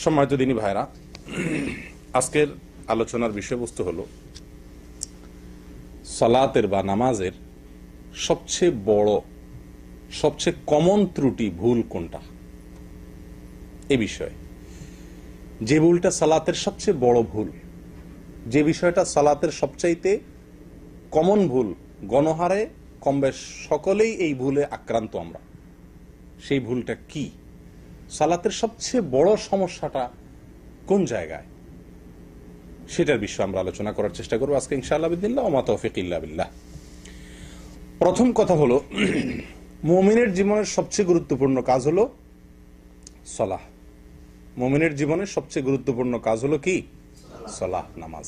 সম্মানিত দিনী ভাইরা, আজকের আলোচনার বিষয়বস্তু হলো সালাতের বা নামাজের সবচেয়ে বড়, সবচেয়ে কমন ত্রুটি, ভুল কোনটা। এ বিষয়ে যে ভুলটা সালাতের সবচেয়ে বড় ভুল, যে বিষয়টা সালাতের সবচাইতে কমন ভুল, গণহারে কমবেশ সকলেই এই ভুলে আক্রান্ত আমরা, সেই ভুলটা কি? সালাতের সবচেয়ে বড় সমস্যাটা কোন জায়গায়, সেটার বিষয়ে আমরা আলোচনা করার চেষ্টা করবো আজকে ইনশাআল্লাহ বিদিল্লাহ ওয়া মা তৌফিক ইল্লা বিল্লাহ। প্রথম কথা হলো, মুমিনের জীবনের সবচেয়ে গুরুত্বপূর্ণ কাজ হলো সালাহ। মুমিনের জীবনের সবচেয়ে গুরুত্বপূর্ণ কাজ হলো কি? সালাহ, নামাজ।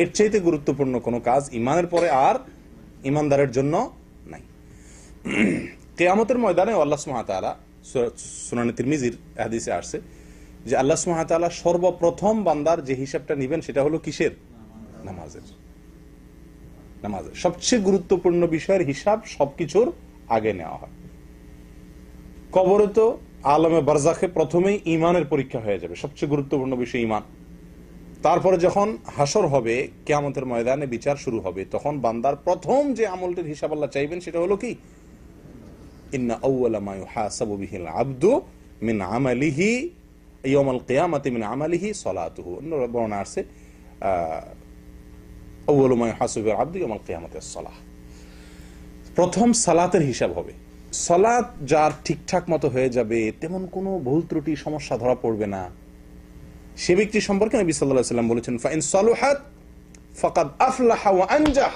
এর চাইতে গুরুত্বপূর্ণ কোনো কাজ ইমানের পরে আর ইমানদারের জন্য নাই। কিয়ামতের ময়দানে আল্লাহ সুবহানাহু ওয়া তাআলা, সুনানে তিরমিজির হাদিসে আসছে যে আল্লাহ সুবহানাহু ওয়া তাআলা সর্বপ্রথম বান্দার যে হিসাবটা নেবেন সেটা হলো কিসের? নামাজের। নামাজের সবচেয়ে গুরুত্বপূর্ণ বিষয়ের হিসাব সবকিছুর আগে নেওয়া হয়। কবরে তো আলমে বারজাখে প্রথমেই ইমানের পরীক্ষা হয়ে যাবে, সবচেয়ে গুরুত্বপূর্ণ বিষয় ইমান। তারপরে যখন হাসর হবে, কিয়ামতের ময়দানে বিচার শুরু হবে, তখন বান্দার প্রথম যে আমলটির হিসাব আল্লাহ চাইবেন সেটা হলো কি? ইন্না আউওয়ালা মা ইউহাসাবু বিহিল আবদু মিন আমালিহি ইয়াউমাল কিয়ামাতি মিন আমালিহি সালাতুহু। অন্য বর্ণনা আছে আউওয়ালু মা ইউহাসাবু বিল আবদু ইয়াউমাল কিয়ামাতি আস-সালাহ। প্রথম সালাতের হিসাব হবে। সালাত যার ঠিকঠাক মতো হয়ে যাবে, তেমন কোনো ভুল ত্রুটি সমস্যা ধরা পড়বে না, সে ব্যক্তি সম্পর্কে নবী সাল্লাল্লাহু আলাইহি ওয়াসাল্লাম বলেছেন ফাইন সালুহাত ফাকাদ আফলাহা ওয়া আনজাহ।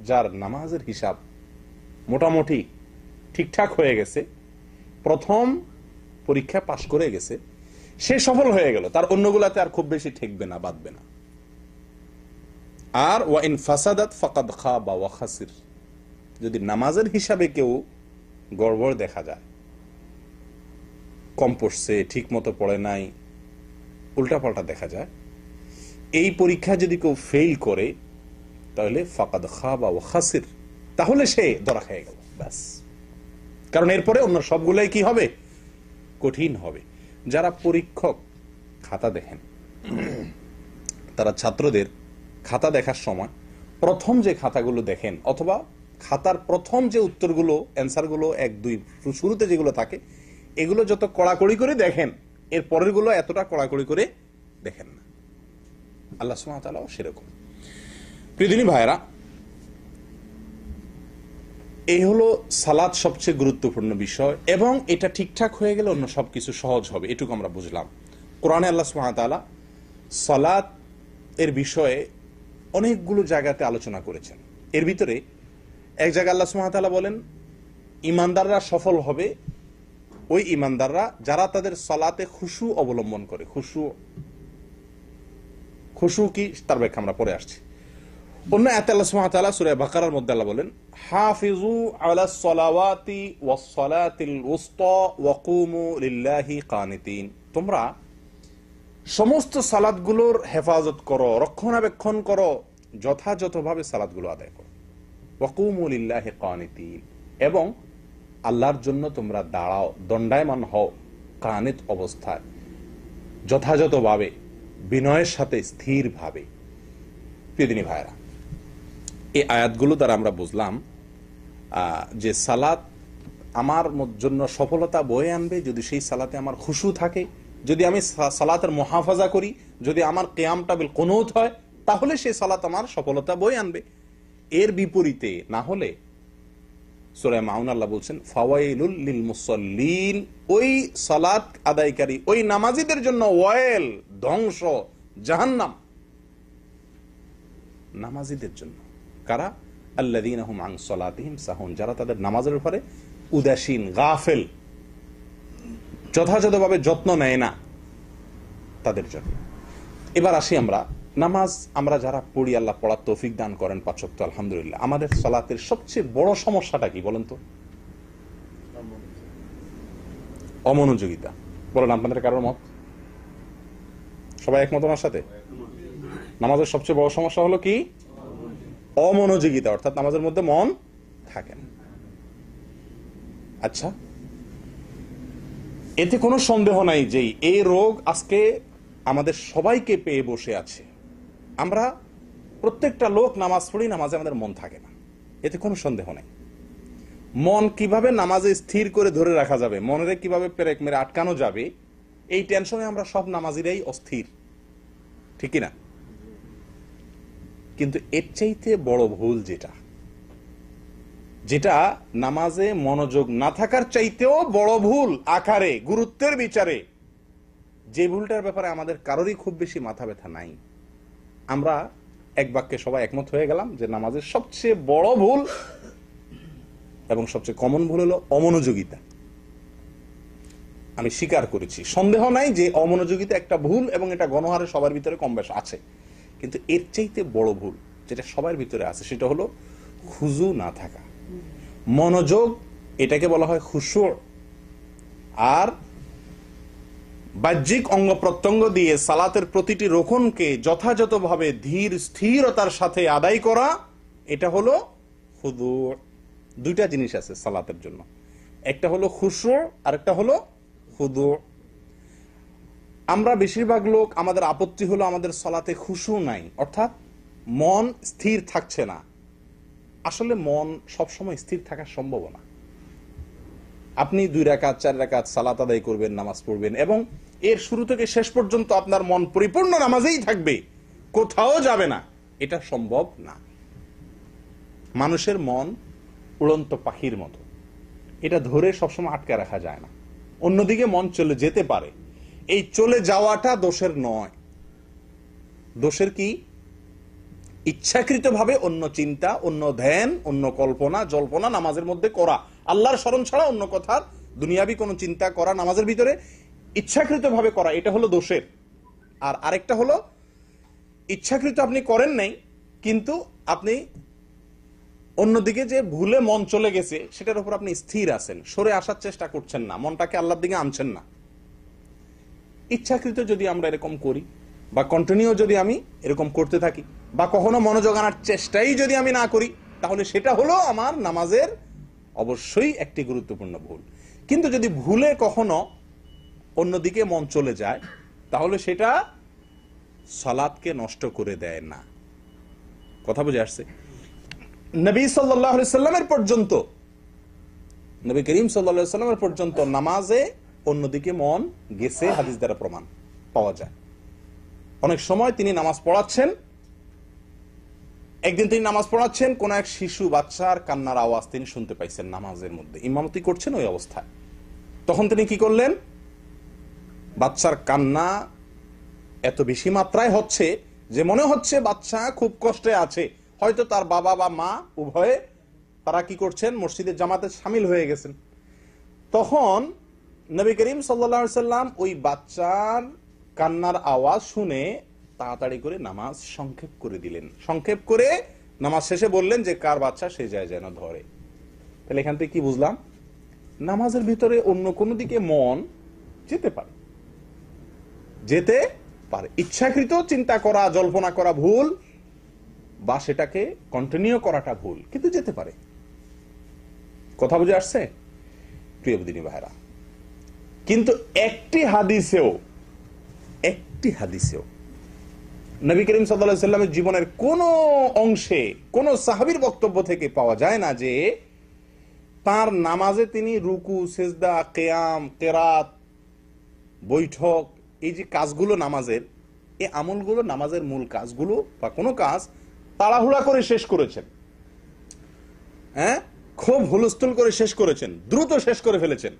যার নামাজের হিসাব মোটামুটি ঠিকঠাক হয়ে গেছে, প্রথম পরীক্ষা পাশ করে গেছে, সে সফল হয়ে গেল, তার অন্যগুলাতে আর খুব বেশি ঠেকবে না, বাঁধবে না। আর ওয়া ইন ফাসাদাত ফাকাদ খাবা ওয়া খাসির। যদি নামাজের হিসাবে কেউ গড়বড় দেখা যায়, কম পড়ছে, ঠিক মতো পড়ে নাই, উল্টাপাল্টা দেখা যায়, এই পরীক্ষা যদি কেউ ফেল করে, তাহলে ফাকাদ খাবা ওয়া খাসির, তাহলে সে ধরা খেয়ে গেল, ব্যাস। কারণ এরপরে অন্য সবগুলাই কি হবে? কঠিন হবে। যারা পরীক্ষক খাতা দেখেন, তারা ছাত্রদের খাতা দেখার সময় প্রথম যে খাতাগুলো দেখেন, অথবা খাতার প্রথম যে উত্তরগুলো, অ্যান্সারগুলো 1, 2 শুরুতে যেগুলো থাকে, এগুলো যত কড়াকড়ি করে দেখেন, এর পরের গুলো এতটা কড়াকড়ি করে দেখেন না। আল্লাহ সুবহানাহু ওয়া তাআলাও সেরকম। প্রিয় দিনী ভাইরা, এই হলো সালাত সবচেয়ে গুরুত্বপূর্ণ বিষয়, এবং এটা ঠিকঠাক হয়ে গেলে অন্য সবকিছু সহজ হবে, এটুকু আমরা বুঝলাম। কোরআনে আল্লাহ সুবহানাহু ওয়া তাআলা সালাত এর বিষয়ে অনেকগুলো জায়গাতে আলোচনা করেছেন। এর ভিতরে এক জায়গায় আল্লাহ সুবহানাহু ওয়া তাআলা বলেন, ইমানদাররা সফল হবে ওই ইমানদাররা যারা তাদের সালাতে খুশু অবলম্বন করে। খুশু কি, তার ব্যাখ্যা আমরা পরে আসছি। অন্য আয়াতে আল্লাহ সুবহানাহু ওয়া তাআলা সূরা বাকারার মধ্যে আল্লাহ বলেন, হাফিজু আলাস সালাওয়াতি ওয়াস সালাতিল উসতা ওয়া কুমু লিল্লাহি কানিতিন। তোমরা সমস্ত সালাতগুলোর হেফাজত করো, রক্ষণাবেক্ষণ করো, যথাযথভাবে সালাতগুলো আদায় করো। ওয়া কুমু লিল্লাহি কানিতিন, এবং আল্লাহর জন্য তোমরা দাঁড়াও, দণ্ডায়মান হও, কানিত অবস্থায়, যথাযথভাবে, বিনয়ের সাথে, স্থিরভাবে। প্রিয় দিনী ভাইরা, এই আয়াতগুলো দ্বারা আমরা বুঝলাম যে সালাত আমার জন্য সফলতা বয়ে আনবে যদি সেই সালাতে আমার খুশু থাকে, যদি আমি সালাতের মুহাফাজা করি, যদি আমার কিয়ামটা বিল কুনুত হয়, তাহলে সেই সালাত আমার সফলতা বয়ে আনবে। এর বিপরীতে না হলে, সূরা মাউন আল্লাহ বলছেন ফাওয়াইলুল লিল মুসাল্লিন, ওই সালাত আদায়কারী, ওই নামাজীদের জন্য ওয়াইল, ধ্বংস, জাহান্নাম নামাজীদের জন্য। কারা? আল্লাযীনা হুম আন সালাতিহিম সাহুন, যারা তাদের নামাজের উপরে উদাসীন, গাফেল, যথাযথভাবে যত্ন নেয় না, তাদের জন্য। এবার আসি আমরা নামাজ, আমরা যারা পড়ি, আল্লাহ পড়ার তৌফিক দান করেন 5 ওয়াক্ত, আলহামদুলিল্লাহ। আমাদের সালাতের সবচেয়ে বড় সমস্যাটা কি বলেন তো? অমনোযোগিতা। বলেন আপনাদের কারোর মত? সবাই একমত আমার সাথে? নামাজের সবচেয়ে বড় সমস্যা হলো কি? অমনোযোগিতা, অর্থাৎ নামাজের মধ্যে মন থাকে না। আচ্ছা, এতে কোনো সন্দেহ নাই যে এই রোগ আজকে আমাদের সবাইকে পেয়ে বসে আছে। আমরা প্রত্যেকটা লোক নামাজ পড়ি, নামাজে আমাদের মন থাকে না, এতে কোনো সন্দেহ নাই। মন কিভাবে নামাজে স্থির করে ধরে রাখা যাবে, মনের কিভাবে পেরেক মেরে আটকানো যাবে, এই টেনশনে আমরা সব নামাজিরাই অস্থির, ঠিক না? কিন্তু এর চাইতে বড় ভুল যেটা নামাজে মনোযোগ না থাকার চাইতেও বড় ভুল আকারে, গুরুত্বের বিচারে, যে ভুলটার ব্যাপারে আমাদের কারোরই খুব বেশি মাথা ব্যথা নাই, আমরা এক বাক্যে সবাই একমত হয়ে গেলাম যে নামাজের সবচেয়ে বড় ভুল এবং সবচেয়ে কমন ভুল হলো অমনোযোগিতা। আমি স্বীকার করেছি, সন্দেহ নাই যে অমনোযোগিতা একটা ভুল এবং এটা গণহারে সবার ভিতরে কম বেশ আছে। কিন্তু এর চাইতে বড় ভুল যেটা সবার ভিতরে আছে সেটা হলো খুজু না থাকা, মনোযোগ, এটাকে বলা হয় খুশু। আর বাহ্যিক অঙ্গ প্রত্যঙ্গ দিয়ে সালাতের প্রতিটি রোকনকে যথাযথভাবে ধীর স্থিরতার সাথে আদায় করা, এটা হলো খুদু। দুইটা জিনিস আছে সালাতের জন্য, একটা হলো খুশু আর একটা হলো খুদু। আমরা বেশিরভাগ লোক, আমাদের আপত্তি হলো আমাদের সালাতে খুশু নাই, অর্থাৎ মন স্থির থাকছে না। আসলে মন সবসময় স্থির থাকা সম্ভব না। আপনি 2 রাকাত 4 রাকাত সালাত আদায় করবেন, নামাজ পড়বেন এবং এর শুরু থেকে শেষ পর্যন্ত আপনার মন পরিপূর্ণ নামাজেই থাকবে, কোথাও যাবে না, এটা সম্ভব না। মানুষের মন উড়ন্ত পাখির মতো, এটা ধরে সবসময় আটকে রাখা যায় না, অন্যদিকে মন চলে যেতে পারে। এই চলে যাওয়াটা দোষের নয়। দোষের কি? ইচ্ছাকৃতভাবে অন্য চিন্তা, অন্য ধ্যান, অন্য কল্পনা জল্পনা নামাজের মধ্যে করা, আল্লাহর স্মরণ ছাড়া অন্য কথার দুনিয়াবি কোনো চিন্তা করা নামাজের ভিতরে ইচ্ছাকৃতভাবে করা, এটা হলো দোষের। আর আরেকটা হলো ইচ্ছাকৃত আপনি করেন নাই, কিন্তু আপনি অন্যদিকে যে ভুলে মন চলে গেছে সেটার উপর আপনি স্থির আছেন, সরে আসার চেষ্টা করছেন না, মনটাকে আল্লাহর দিকে আনছেন না। ইচ্ছাকৃত যদি আমরা এরকম করি বা কন্টিনিউ যদি আমি এরকম করতে থাকি বা কখনো মনোযোগ আনার চেষ্টাই যদি আমি না করি, তাহলে সেটা হলো আমার নামাজের অবশ্যই একটি গুরুত্বপূর্ণ ভুল। কিন্তু যদি ভুলে কখনো অন্যদিকে মন চলে যায়, তাহলে সেটা সালাতকে নষ্ট করে দেয় না। কথা বুঝে আসছে? নবী সাল্লাল্লাহু আলাইহি সাল্লামের পর্যন্ত, নবী করিম সাল্লাল্লাহু আলাইহি সাল্লামের পর্যন্ত নামাজে অন্যদিকে মন গেছে হাদিস দ্বারা প্রমাণ পাওয়া যায়। অনেক সময় তিনি নামাজ পড়াচ্ছেন, একদিন তিনি নামাজ পড়াচ্ছেন, কোন এক শিশু বাচ্চার কান্নার আওয়াজ তিনি শুনতে পাইছেন নামাজের মধ্যে, ইমামতি করছেন ওই অবস্থায়। তখন তিনি কি করলেন? বাচ্চার কান্না এত বেশি মাত্রায় হচ্ছে যে মনে হচ্ছে বাচ্চা খুব কষ্টে আছে, হয়তো তার বাবা বা মা উভয়ে তারা কি করছেন, মসজিদের জামাতে শামিল হয়ে গেছেন। তখন নবী করিম সাল্লাল্লাহু আলাইহি সাল্লাম ওই বাচ্চার কান্নার আওয়াজ শুনে তাড়াতাড়ি করে নামাজ সংক্ষেপ করে দিলেন। সংক্ষেপ করে নামাজ শেষে বললেন যে কার বাচ্চা সে যায় যেন ধরে। তাহলে এখান থেকে কি বুঝলাম? নামাজের ভিতরে অন্য কোনো দিকে মন যেতে পারে, যেতে পারে। ইচ্ছাকৃত চিন্তা করা, জল্পনা করা ভুল, বা সেটাকে কন্টিনিউ করাটা ভুল, কিন্তু যেতে পারে। কথা বুঝে আসছে প্রিয় দিনী ভাইরা? কিন্তু একটি হাদিসেও নবী করিম সাল্লাল্লাহু আলাইহি সাল্লামের জীবনের কোন অংশে কোন সাহাবীর বক্তব্য থেকে পাওয়া যায় না যে তার নামাজে তিনি রুকু, সিজদা, কিয়াম, কিরাত, বৈঠক, এই যে কাজগুলো নামাজের, এই আমলগুলো, নামাজের মূল কাজগুলো বা কোনো কাজ তাড়াহুড়া করে শেষ করেছেন, খুব হুলস্থুল করে শেষ করেছেন, দ্রুত শেষ করে ফেলেছেন,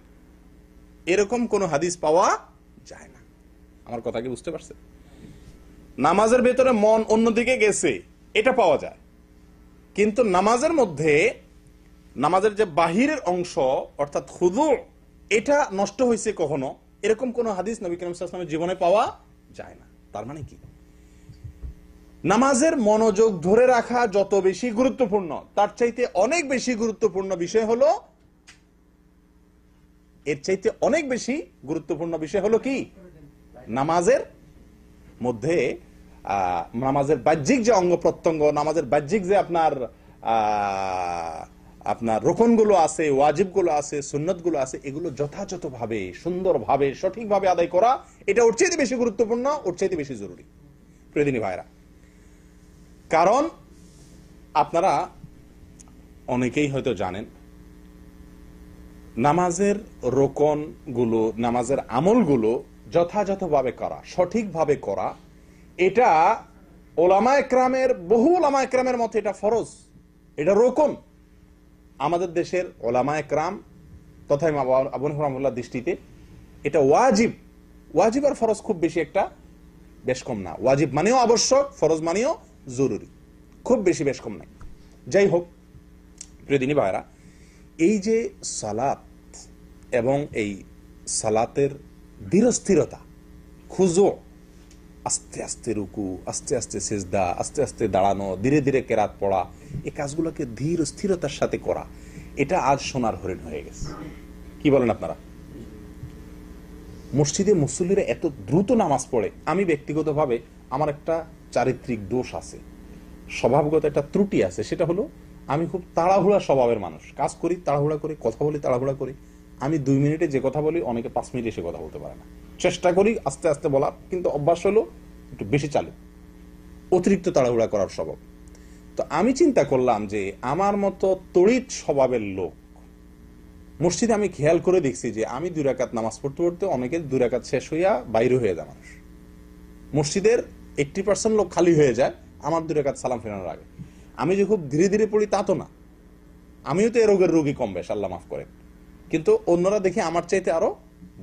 এরকম কোন হাদিস পাওয়া যায় না। আমার কথা কি বুঝতে পারছেন? নামাজের ভেতরে মন অন্যদিকে গেছে এটা পাওয়া যায়, কিন্তু নামাজের মধ্যে নামাজের যে বাহিরের অংশ অর্থাৎ খুদু, এটা নষ্ট হয়েছে কখনো, এরকম কোন হাদিস নবী করিম সাল্লাল্লাহু আলাইহি ওয়াসাল্লামের জীবনে পাওয়া যায় না। তার মানে কি? নামাজের মনোযোগ ধরে রাখা যত বেশি গুরুত্বপূর্ণ, তার চাইতে অনেক বেশি গুরুত্বপূর্ণ বিষয় হলো, এর চাইতে অনেক বেশি গুরুত্বপূর্ণ বিষয় হলো কি? নামাজের মধ্যে নামাজের বাহ্যিক যে অঙ্গ প্রত্যঙ্গ, নামাজের বাহ্যিক যে আপনার আপনার রোকনগুলো আছে, ওয়াজিবগুলো আছে, সুন্নতগুলো আছে, এগুলো যথাযথভাবে সুন্দরভাবে সঠিকভাবে আদায় করা, এটা ওর চাইতে বেশি গুরুত্বপূর্ণ, ওর চাইতে বেশি জরুরি প্রিয়দিনী ভাইরা। কারণ আপনারা অনেকেই হয়তো জানেন নামাজের রোকনগুলো, নামাজের আমলগুলো যথাযথভাবে করা, সঠিকভাবে করা, এটা ওলামায়ে কেরামের, বহু ওলামায়ে কেরামের মতে এটা ফরজ, এটা রোকন। আমাদের দেশের ওলামায়ে কেরাম তথা ইমাম আবু হানিফা রাহিমাহুল্লাহর দৃষ্টিতে এটা ওয়াজিব। ওয়াজিব আর ফরজ খুব বেশি একটা বেশ কম না। ওয়াজিব মানেও আবশ্যক, ফরজ মানেও জরুরি, খুব বেশি বেশ কম নাই। যাই হোক প্রিয়দিনী ভাইরা, এই যে সালাত এবং এই সালাতের ধীরস্থিরতা, খুজু, আস্তে আস্তে রুকু, আস্তে আস্তে সিজদা, আস্তে আস্তে দাঁড়ানো, ধীরে ধীরে কেরাত পড়া, এই কাজগুলোকে ধীর স্থিরতার সাথে করা, এটা আজ সোনার হরিণ হয়ে গেছে। কি বলেন আপনারা? মসজিদে মুসল্লিরা এত দ্রুত নামাজ পড়ে। আমি ব্যক্তিগতভাবে আমার একটা চারিত্রিক দোষ আছে, স্বভাবগত একটা ত্রুটি আছে, সেটা হলো আমি খুব তাড়াহুড়া স্বভাবের মানুষ। কাজ করি তাড়াহুড়া করি, কথা বলি তাড়াহুড়া করি। আমি 2 মিনিটে যে কথা বলি অনেকে 5 মিনিটে এসে কথা বলতে পারে না। চেষ্টা করি আস্তে আস্তে বলার, কিন্তু অভ্যাস হলো একটু বেশি চালু, অতিরিক্ত তাড়াহুড়া করার স্বভাব। তো আমি চিন্তা করলাম যে আমার মতো তড়িৎ স্বভাবের লোক মসজিদে আমি খেয়াল করে দেখছি যে আমি 2 রাকাত নামাজ পড়তে পড়তে অনেকের 2 রাকাত শেষ হইয়া বাইরে হয়ে যায় মানুষ। মসজিদের 80% লোক খালি হয়ে যায় আমার 2 রাকাত সালাম ফেরানোর আগে। আমি যে খুব ধীরে ধীরে পড়ি তা তো না, আমিও তো এ রোগের রোগী কম বেশ, আল্লাহ মাফ করেন, কিন্তু অন্যরা দেখি আমার চাইতে আরো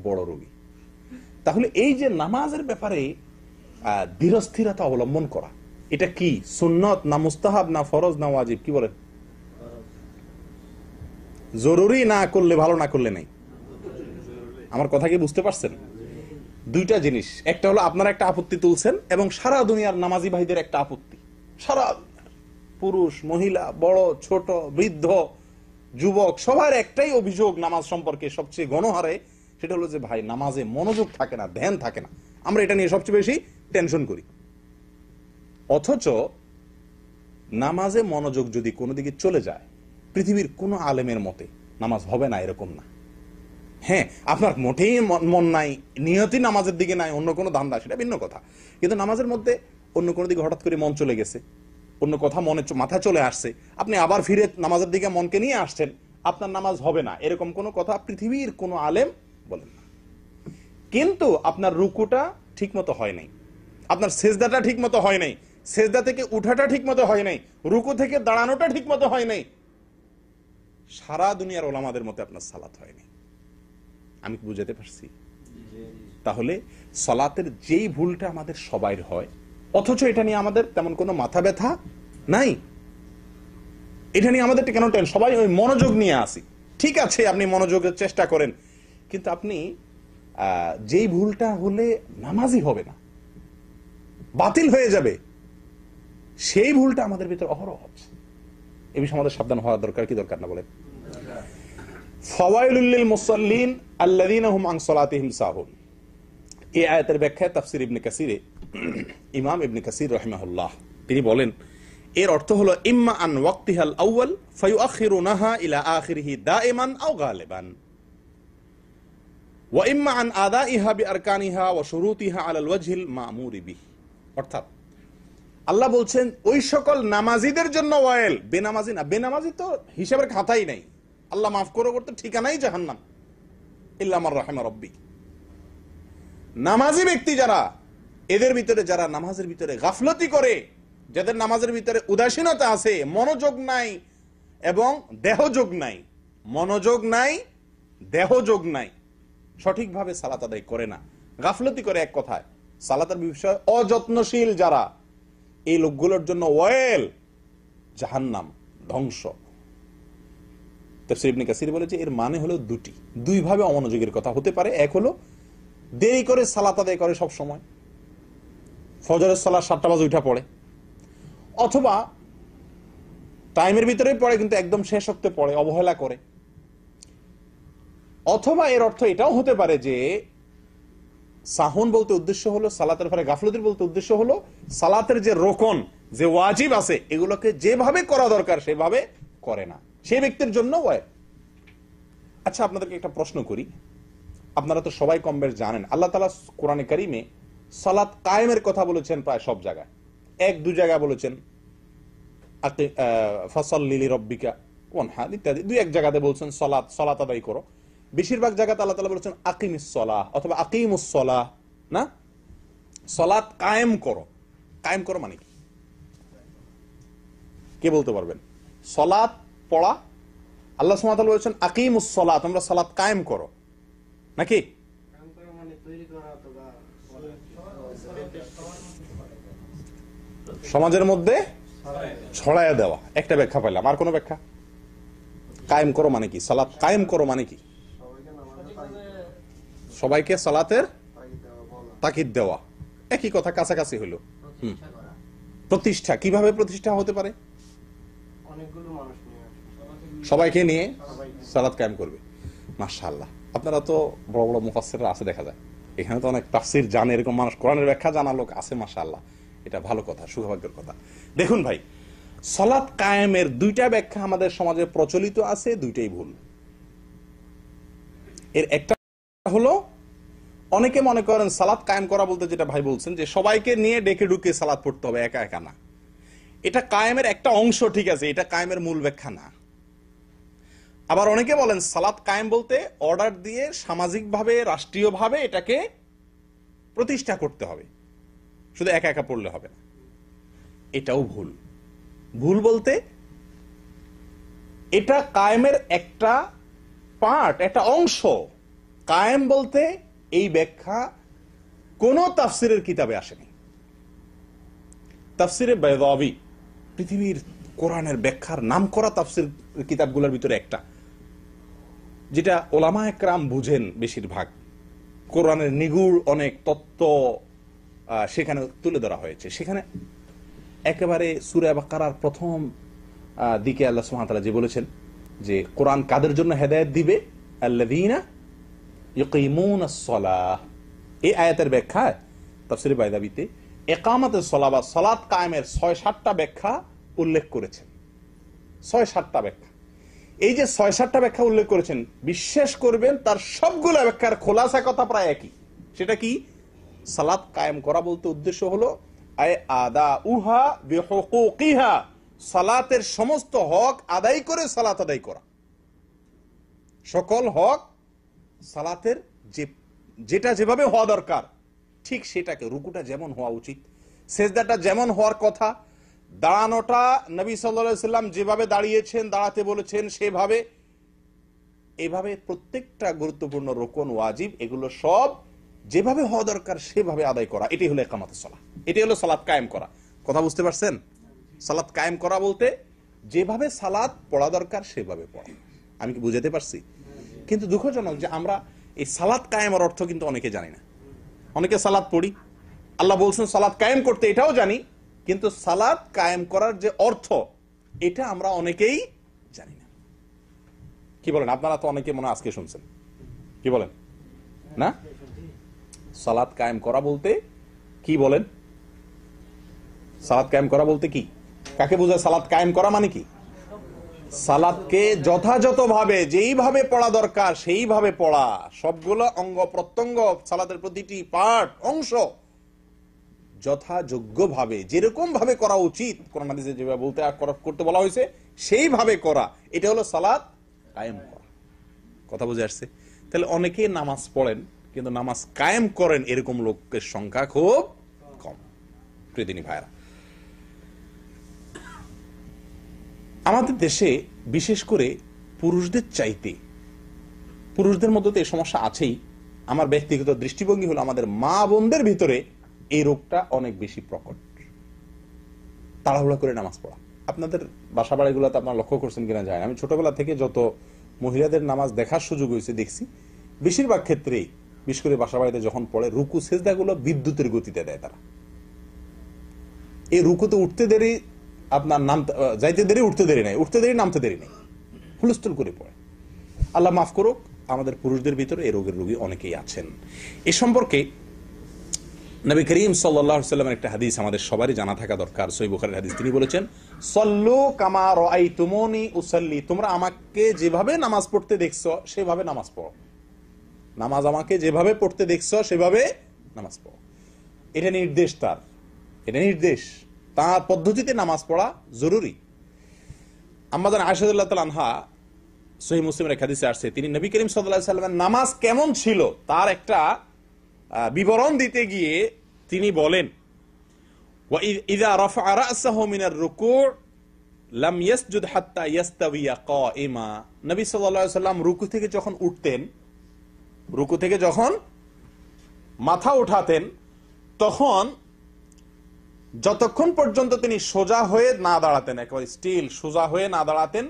বড় রোগী। তাহলে এই যে নামাজের ব্যাপারে ধীরস্থিরতা অবলম্বন করা, এটা কি সুন্নত না মুস্তাহাব না ফরজ না ওয়াজিব? কি বলেন? জরুরি না করলে ভালো, না করলে নাই? আমার কথা কি বুঝতে পারছেন? দুইটা জিনিস, একটা হলো আপনারা একটা আপত্তি তুলছেন এবং সারা দুনিয়ার নামাজি ভাইদের একটা আপত্তি, সারা পুরুষ মহিলা বড় ছোট বৃদ্ধ যুবক সবার একটাই অভিযোগ নামাজ সম্পর্কে সবচেয়ে গণহারে, সেটা হলো যে ভাই নামাজে মনোযোগ থাকে না, ধ্যান থাকে না। আমরা এটা নিয়ে সবচেয়ে বেশি টেনশন করি। অথচ নামাজে মনোযোগ যদি কোনো দিকে চলে যায়, পৃথিবীর কোনো আলেমের মতে নামাজ হবে না এরকম না। হ্যাঁ, আপনার মোটেই মন নাই, নিয়তি নামাজের দিকে নাই, অন্য কোনো ধান্দা, সেটা ভিন্ন কথা। কিন্তু নামাজের মধ্যে অন্য কোনো দিকে হঠাৎ করে মন চলে গেছে, অন্য কথা মাথা চলে আসছে, আপনি আবার ফিরে নামাজের দিকে মনকে নিয়ে আসছেন, আপনার নামাজ হবে না এরকম কোনো কথা পৃথিবীর কোনো আলেম বলেন না। কিন্তু আপনার রুকুটা ঠিক মতো হয় নাই, আপনার সেজদাটা ঠিক মতো হয় নাই, সেজদা থেকে উঠাটা ঠিক মতো হয় নাই, রুকু থেকে দাঁড়ানোটা ঠিক মতো হয় নাই, সারা দুনিয়ার ওলামাদের মতে আপনার সালাত হয়নি। আমি বুঝাতে পারছি? তাহলে সালাতের যেই ভুলটা আমাদের সবাইর হয়, অথচ এটা নিয়ে আমাদের তেমন কোনো মাথা ব্যথা নাই, এটা নিয়ে আমাদের কেন টেনশন? সবাই ওই মনোযোগ নিয়ে আসি। ঠিক আছে, আপনি মনোযোগের চেষ্টা করেন, কিন্তু আপনি যেই ভুলটা হলে নামাজই হবে না, বাতিল হয়ে যাবে, সেই ভুলটা আমাদের ভিতরে অহরহ হচ্ছে। এ বিষয়ে আমাদের সাবধান হওয়া দরকার কি দরকার না বলেন? ফাওয়াইলুল লিল মুসাল্লিন আল্লাযীনা হুম আন সালাতিহিম সাহুন, এই আয়াতের ব্যাখ্যায় তাফসীর ইবনে কাসিরে ইমাম ইবনে কাসির রাহিমাহুল্লাহ তিনি বলেন, এর অর্থ হলো ইম্মা আন ওয়াক্তিহাল আউয়াল ফায়ুআখিরুনাহা ইলা আখিরিহি দাইমান আও গালিবান ওয়া ইম্মা আন আদাইহা বিআরকানিহা ওয়া শুরুতিহা আলাল ওয়াজহিল মা'মুরি বিহি। অর্থাৎ আল্লাহ বলছেন ওই সকল নামাজীদের জন্য ওয়াইল, বেনামাজি না। বেনামাজি তো হিসাবের খাতাই নাই, আল্লাহ মাফ করে করতে ঠিকানাই জাহান্নাম, ইল্লা মান রাহিমা রাব্বি। নামাজি ব্যক্তি যারা, এদের ভিতরে যারা নামাজের ভিতরে গাফলতি করে, যাদের নামাজের ভিতরে উদাসীনতা আছে, মনোযোগ নাই এবং দেহযোগ নাই, মনোযোগ নাই দেহযোগ নাই, সঠিকভাবে সালাত আদায় করে না, গাফলতি করে, এক কথায় সালাতের বিষয়ে অযত্নশীল যারা, এই লোকগুলোর জন্য ওয়াইল, জাহান্নাম, ধ্বংস। তাফসীর ইবনে কাসির বলে যে এর মানে হলো দুই ভাবে অমনোযোগের কথা হতে পারে। এক হলো দেরি করে সালাত আদায় করে, সব সময় ফজরের সালাত 7টা বাজে উঠা পড়ে, অথবা টাইমের ভিতরে পড়ে কিন্তু একদম শেষ ওয়াক্তে পড়ে, অবহেলা করে। অথবা এর অর্থ এটাও হতে পারে যে সাহুন বলতে উদ্দেশ্য হলো সালাতের পরে গাফলতির বলতে উদ্দেশ্য হলো সালাতের যে রোকন, যে ওয়াজিব আছে, এগুলোকে যেভাবে করা দরকার সেভাবে করে না। সেই ব্যক্তির জন্য ওয়াজিব। আচ্ছা, আপনাদেরকে একটা প্রশ্ন করি। আপনারা তো সবাই কম বেশ জানেন আল্লাহ তাআলা কোরআনে কারিমে সালাত কায়েমের কথা বলেছেন প্রায় সব জায়গায়। এক দু জায়গায় বলেছেন ফাসাল্লি লিরাব্বিকা ওয়ানহার ইত্যাদি, দুই এক জায়গাতে বলছেন সালাত আদায় করো। বেশিরভাগ জায়গাতে আল্লাহ তাআলা বলেছেন আকিমিস সালাহ অথবা আকিমুস সালাহ, না? সালাত কায়েম করো। কায়েম করো মানে কি? কে বলতে পারবেন? সালাত পড়া, আল্লাহ সুবহানাহু ওয়া তাআলা বলেছেন আকিমুস সালাহ, তোমরা সালাত কায়েম করো, নাকি? সমাজের মধ্যে ছড়ায়া দেওয়া, একটা ব্যাখ্যা পাইলাম। আর কোন ব্যাখ্যা? কায়েম করো মানে কি? সালাত কায়েম করো মানে কি? সবাইকে সালাতের তাকিদ দেওয়া, একই কথা, কাছাকাছি হইল। প্রতিষ্ঠা, কিভাবে প্রতিষ্ঠা হতে পারে? সবাইকে নিয়ে সালাত কায়েম করবে। মাশাআল্লাহ, আপনারা তো বড় বড় মুফাসসিররা আছে দেখা যায়, এখানে তো অনেক তাফসীর জানে, এরকম মানুষ, কোরআনের ব্যাখ্যা জানা লোক আছে। মাশাআল্লাহ, এটা ভালো কথা, সুভাগ্যের কথা। দেখুন ভাই, সালাত কায়েমের দুইটা ব্যাখ্যা আমাদের সমাজে প্রচলিত আছে, দুইটাই ভুল। এর একটা হলো, অনেকে মনে করেন সালাত কায়েম করা বলতে যেটা ভাই বলছেন যে সবাইকে নিয়ে ডেকে ডুকে সালাত পড়তে হবে, একা একা না। এটা কায়েমের একটা অংশ, ঠিক আছে, এটা কায়েমের মূল ব্যাখ্যা না। আবার অনেকে বলেন সালাত কায়েম বলতে অর্ডার দিয়ে সামাজিকভাবে, রাষ্ট্রীয়ভাবে এটাকে প্রতিষ্ঠা করতে হবে, শুধু একা একা পড়লে হবে না। এটাও ভুল। ভুল বলতে এটা কায়েমের একটা পার্ট, একটা অংশ। কায়েম বলতে এই ব্যাখ্যা কোন তাফসিরের কিতাবে আসেনি। তাফসিরে বাইদাবী পৃথিবীর কোরআনের ব্যাখ্যার নামকরা তাফসির কিতাবগুলোর ভিতরে একটা, যেটা ওলামা একরাম বুঝেন বেশিরভাগ। কোরআনের নিগুড় অনেক তত্ত্ব সেখানে তুলে ধরা হয়েছে। সেখানে একেবারে সূরা বাকারার প্রথম দিকে আল্লাহ সুবহানাহু ওয়া তাআলা যে বলেছেন যে কোরআন কাদের জন্য হেদায়েত দিবে, আল্লাযীনা ইয়ুকিমুনাস সালাহ, এই আয়াতের ব্যাখ্যায় তাফসীরে বাইদাবীতে ইকামাতুস সালাহ বা সালাত কায়েমের ৬-৭টা ব্যাখ্যা উল্লেখ করেছেন। ৬-৭টা ব্যাখ্যা। এই যে ৬-৭টা ব্যাখ্যা উল্লেখ করেছেন, বিশ্বাস করবেন তার সবগুলো ব্যাখ্যার খোলাসা কথা প্রায় একই। সেটা কি? সালাত কায়েম করা বলতে উদ্দেশ্য হলো আদাউহা বিহুকুকিহা, সালাতের সমস্ত হক আদায় করে সালাত আদায় করা। সকল হক সালাতের যেটা যেভাবে হওয়া দরকার ঠিক সেটাকে, রুকুটা যেমন হওয়া উচিত, সেজদাটা যেমন হওয়ার কথা, দাঁড়ানোটা নবী সাল্লাল্লাহু আলাইহি সাল্লাম যেভাবে দাঁড়িয়েছেন, দাঁড়াতে বলেছেন সেভাবে, এইভাবে প্রত্যেকটা গুরুত্বপূর্ণ রুকন, ওয়াজিব, এগুলো সব যেভাবে হওয়া দরকার সেভাবে আদায় করা, এটাই হলো ইকামাতুস সালাহ, এটাই হলো সালাত কায়েম করা। কথা বুঝতে পারছেন? সালাত কায়েম করা বলতে যেভাবে সালাত পড়া দরকার সেভাবে পড়া। আমি কি বুঝাতে পারছি? কিন্তু দুঃখজনক যে আমরা এই সালাত কায়েমের অর্থ কিন্তু অনেকে জানি না। অনেকে সালাত পড়ি, আল্লাহ বলছেন সালাত কায়েম করতে, এটাও জানি, কিন্তু সালাত কায়েম করার যে অর্থ এটা আমরা অনেকেই জানি না। কি বলেন? আপনারা তো অনেকে মনে আজকে শুনছেন, কি বলেন না? সালাত কায়েম করা বলতে কি বলেন? সালাত কায়েম করা বলতে কি, কাকে বোঝায়? সালাত কায়েম করা মানে কি? সালাতকে যথাযথভাবে যেইভাবে পড়া দরকার সেইভাবে পড়া, সবগুলো অঙ্গ প্রত্যঙ্গ, সালাতের প্রতিটি পার্ট, অংশ যথাযোগ্যভাবে যেরকম ভাবে করা উচিত, কোরআন হাদিসে যেভাবে বলতে করতে বলা হয়েছে সেইভাবে করা, এটা হলো সালাত কায়েম করা। কথা বুঝে আসছে? তাহলে অনেকে নামাজ পড়েন কিন্তু নামাজ কায়েম করেন এরকম লোকের সংখ্যা খুব কম। প্রিয়দিনী ভাইরা, আমাদের দেশে বিশেষ করে পুরুষদের চাইতে, পুরুষদের মধ্যে তো এই সমস্যা আছেই, আমার ব্যক্তিগত দৃষ্টিভঙ্গি হলো আমাদের মা বোনদের ভিতরে এই রোগটা অনেক বেশি প্রকট। তাড়াহুড়া করে নামাজ পড়া। আপনাদের বাসা বাড়িগুলোতে আপনারা লক্ষ্য করছেন কিনা যায় না, আমি ছোটবেলা থেকে যত মহিলাদের নামাজ দেখার সুযোগ হয়েছে দেখছি, বেশিরভাগ ক্ষেত্রেই বিশেষ করে বাসা বাড়িতে যখন পড়ে রুকু সেজদাগুলো বিদ্যুতের গতিতে দেয় তারা। এই রুকুতে উঠতে দেরি, আপনার নামতে যাইতে দেরি, উঠতে দেরি নাই, উঠতে দেরি, নামতে দেরি নেই, হুলস্থুল করে পড়ে। আল্লাহ মাফ করুক, আমাদের পুরুষদের ভিতরে এই রোগের রোগী অনেকেই আছেন। এ সম্পর্কে নবী করিম সাল্লাল্লাহু আলাইহি ওয়াসাল্লামের একটা হাদিস আমাদের সবারই জানা থাকা দরকার, সহিহ বুখারীর হাদিস। তিনি বলেছেন, সল্লু কামা রাআইতুমুনি উসাল্লি, তোমরা আমাকে যেভাবে নামাজ পড়তে দেখছো সেভাবে নামাজ পড়ো। নামাজ আমাকে যেভাবে পড়তে দেখছো সেভাবে নামাজ পড়ো। এটা নির্দেশ, এটা নির্দেশ, তার পদ্ধতিতে নামাজ পড়া জরুরি। আম্মা জান আয়েশা রাদিয়াল্লাহু তাআলা আনহা, সহিহ মুসলিমের এক হাদিসে আসছে, তিনি নবী করিম সাল্লাল্লাহু আলাইহি ওয়াসাল্লামের নামাজ কেমন ছিল তার একটা বিবরণ দিতে গিয়ে তিনি বলেন, ইযা রাফা রা'সাহু মিনার রুকু' লাম ইয়াসজুদ হাত্তা ইয়াস্তাবিয়া কাইমা। নবী সাল্লাল্লাহু আলাইহি ওয়াসাল্লাম রুকু থেকে যখন উঠতেন, রুকু থেকে যখন মাথা উঠাতেন, তখন যতক্ষণ পর্যন্ত তিনি সোজা হয়ে না দাঁড়াতেন, একেবারে স্টিল সোজা হয়ে না দাঁড়াতেন,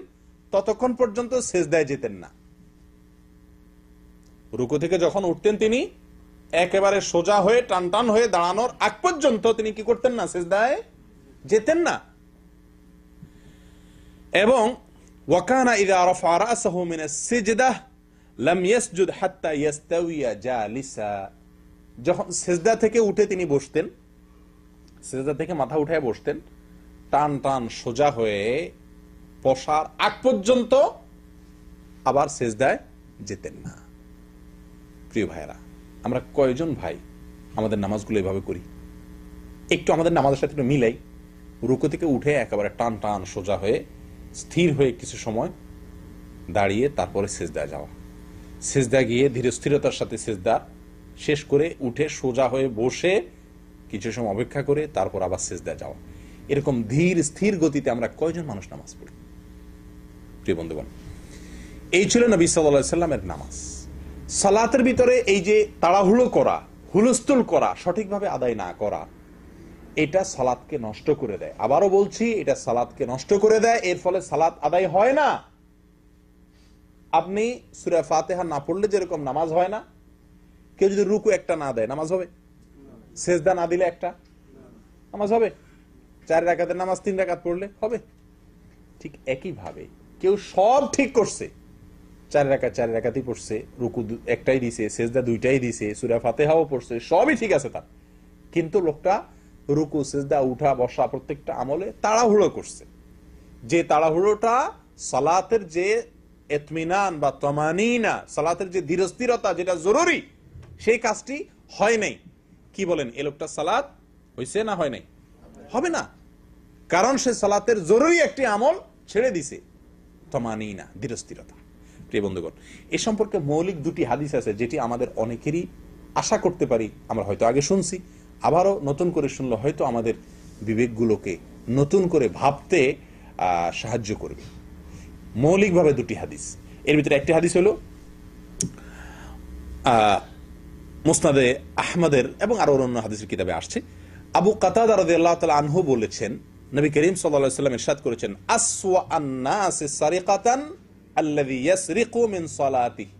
ততক্ষণ পর্যন্ত সিজদায় যেতেন না। রুকু থেকে যখন উঠতেন তিনি একেবারে সোজা হয়ে টান টান হয়ে দাঁড়ানোর আগ পর্যন্ত তিনি কি করতেন না? সিজদায় যেতেন না। এবং ওয়াকানা ইযা রাফা রা'সাহু মিনাস সিজদাহ লাম ইয়াসজুদ হাত্তা ইয়াস্তাওয়িয়া জালিসা। যখন সিজদা থেকে উঠে তিনি বসতেন, সিজদা থেকে মাথা উঠায় বসতেন, টান টান সোজা হয়ে বসার আগ পর্যন্ত আবার সিজদায় যেতেন না। প্রিয় ভাইরা, আমরা কয়জন ভাই আমাদের নামাজগুলো এভাবে করি? একটু আমাদের নামাজের সাথে একটু মিলাই। রুকু থেকে উঠে একেবারে টান টান সোজা হয়ে স্থির হয়ে কিছু সময় দাঁড়িয়ে তারপরে সিজদায় যাওয়া, সিজদা গিয়ে ধীরে স্থিরতার সাথে সিজদা শেষ করে উঠে সোজা হয়ে বসে কিছু সময় অপেক্ষা করে তারপর আবার সিজদায় যাওয়া। এরকম ধীর স্থির গতিতে আমরা কয়জন মানুষ নামাজ পড়ি? প্রিয় বন্ধুগণ, এই ছিল নবী সাল্লাল্লাহু আলাইহি ওয়াসাল্লামের নামাজ। সালাতের ভিতরে এই যে তাড়াহুড়ো করা, হুলস্থুল করা, সঠিকভাবে আদায় না করা, এটা সালাতকে নষ্ট করে দেয়। আবারও বলছি, এটা সালাতকে নষ্ট করে দেয়। এর ফলে সালাত আদায় হয় না। আপনি সূরা ফাতিহা না পড়লে যেরকম নামাজ হয় না, কেউ যদি রুকু একটা না দেয় নামাজ হবে? সেজদা না দিলে একটা নামাজ হবে? 4 রাকাতের নামাজ 3 রাকাত পড়লে হবে? ঠিক একইভাবে কেউ সব ঠিক করছে, 4 রাকাতই পড়ছে, রুকু একটাই দিছে, সেজদা 2টাই দিছে, সূরা ফাতিহাও পড়ছে, সবই ঠিক আছে তার, কিন্তু লোকটা রুকু সেজদা উঠা বসা প্রত্যেকটা আমলে তাড়াহুড়ো করছে। যে তাড়াহুড়োটা সালাতের যে ইতমিনান বা তামানিনা, সালাতের যে ধীরস্থিরতা যেটা জরুরি, সেই কাজটি হয় নাই। কি বলেন, এই লোকটা সালাত হইছে না হয় নাই? হবে না, কারণ সে সালাতের জরুরি একটি আমল ছেড়ে দিছে, তামানিনা, ধীরস্থিরতা। প্রিয় বন্ধুগণ, এ সম্পর্কে মৌলিক 2টি হাদিস আছে যেটি আমাদের অনেকেরই আশা করতে পারি আমরা হয়তো আগে শুনছি, আবারও নতুন করে শুনলে হয়তো আমাদের বিবেকগুলোকে নতুন করে ভাবতে সাহায্য করবে। মৌলিকভাবে 2টি হাদিস, এর ভিতরে একটি হাদিস হলো মুসনাদে আহমদের এবং আরো অন্য হাদিসের কিতাবে আসছে। আবু কাতাদা রাদিয়াল্লাহু তাআলা আনহু বলেছেন, নবী করিম সাল্লাল্লাহু আলাইহি ওয়াসাল্লাম ইরশাদ করেছেন, আসওয়া আন-নাসি সারিকাতান আল্লাযী ইয়াসরিকু মিন সালাতিহি।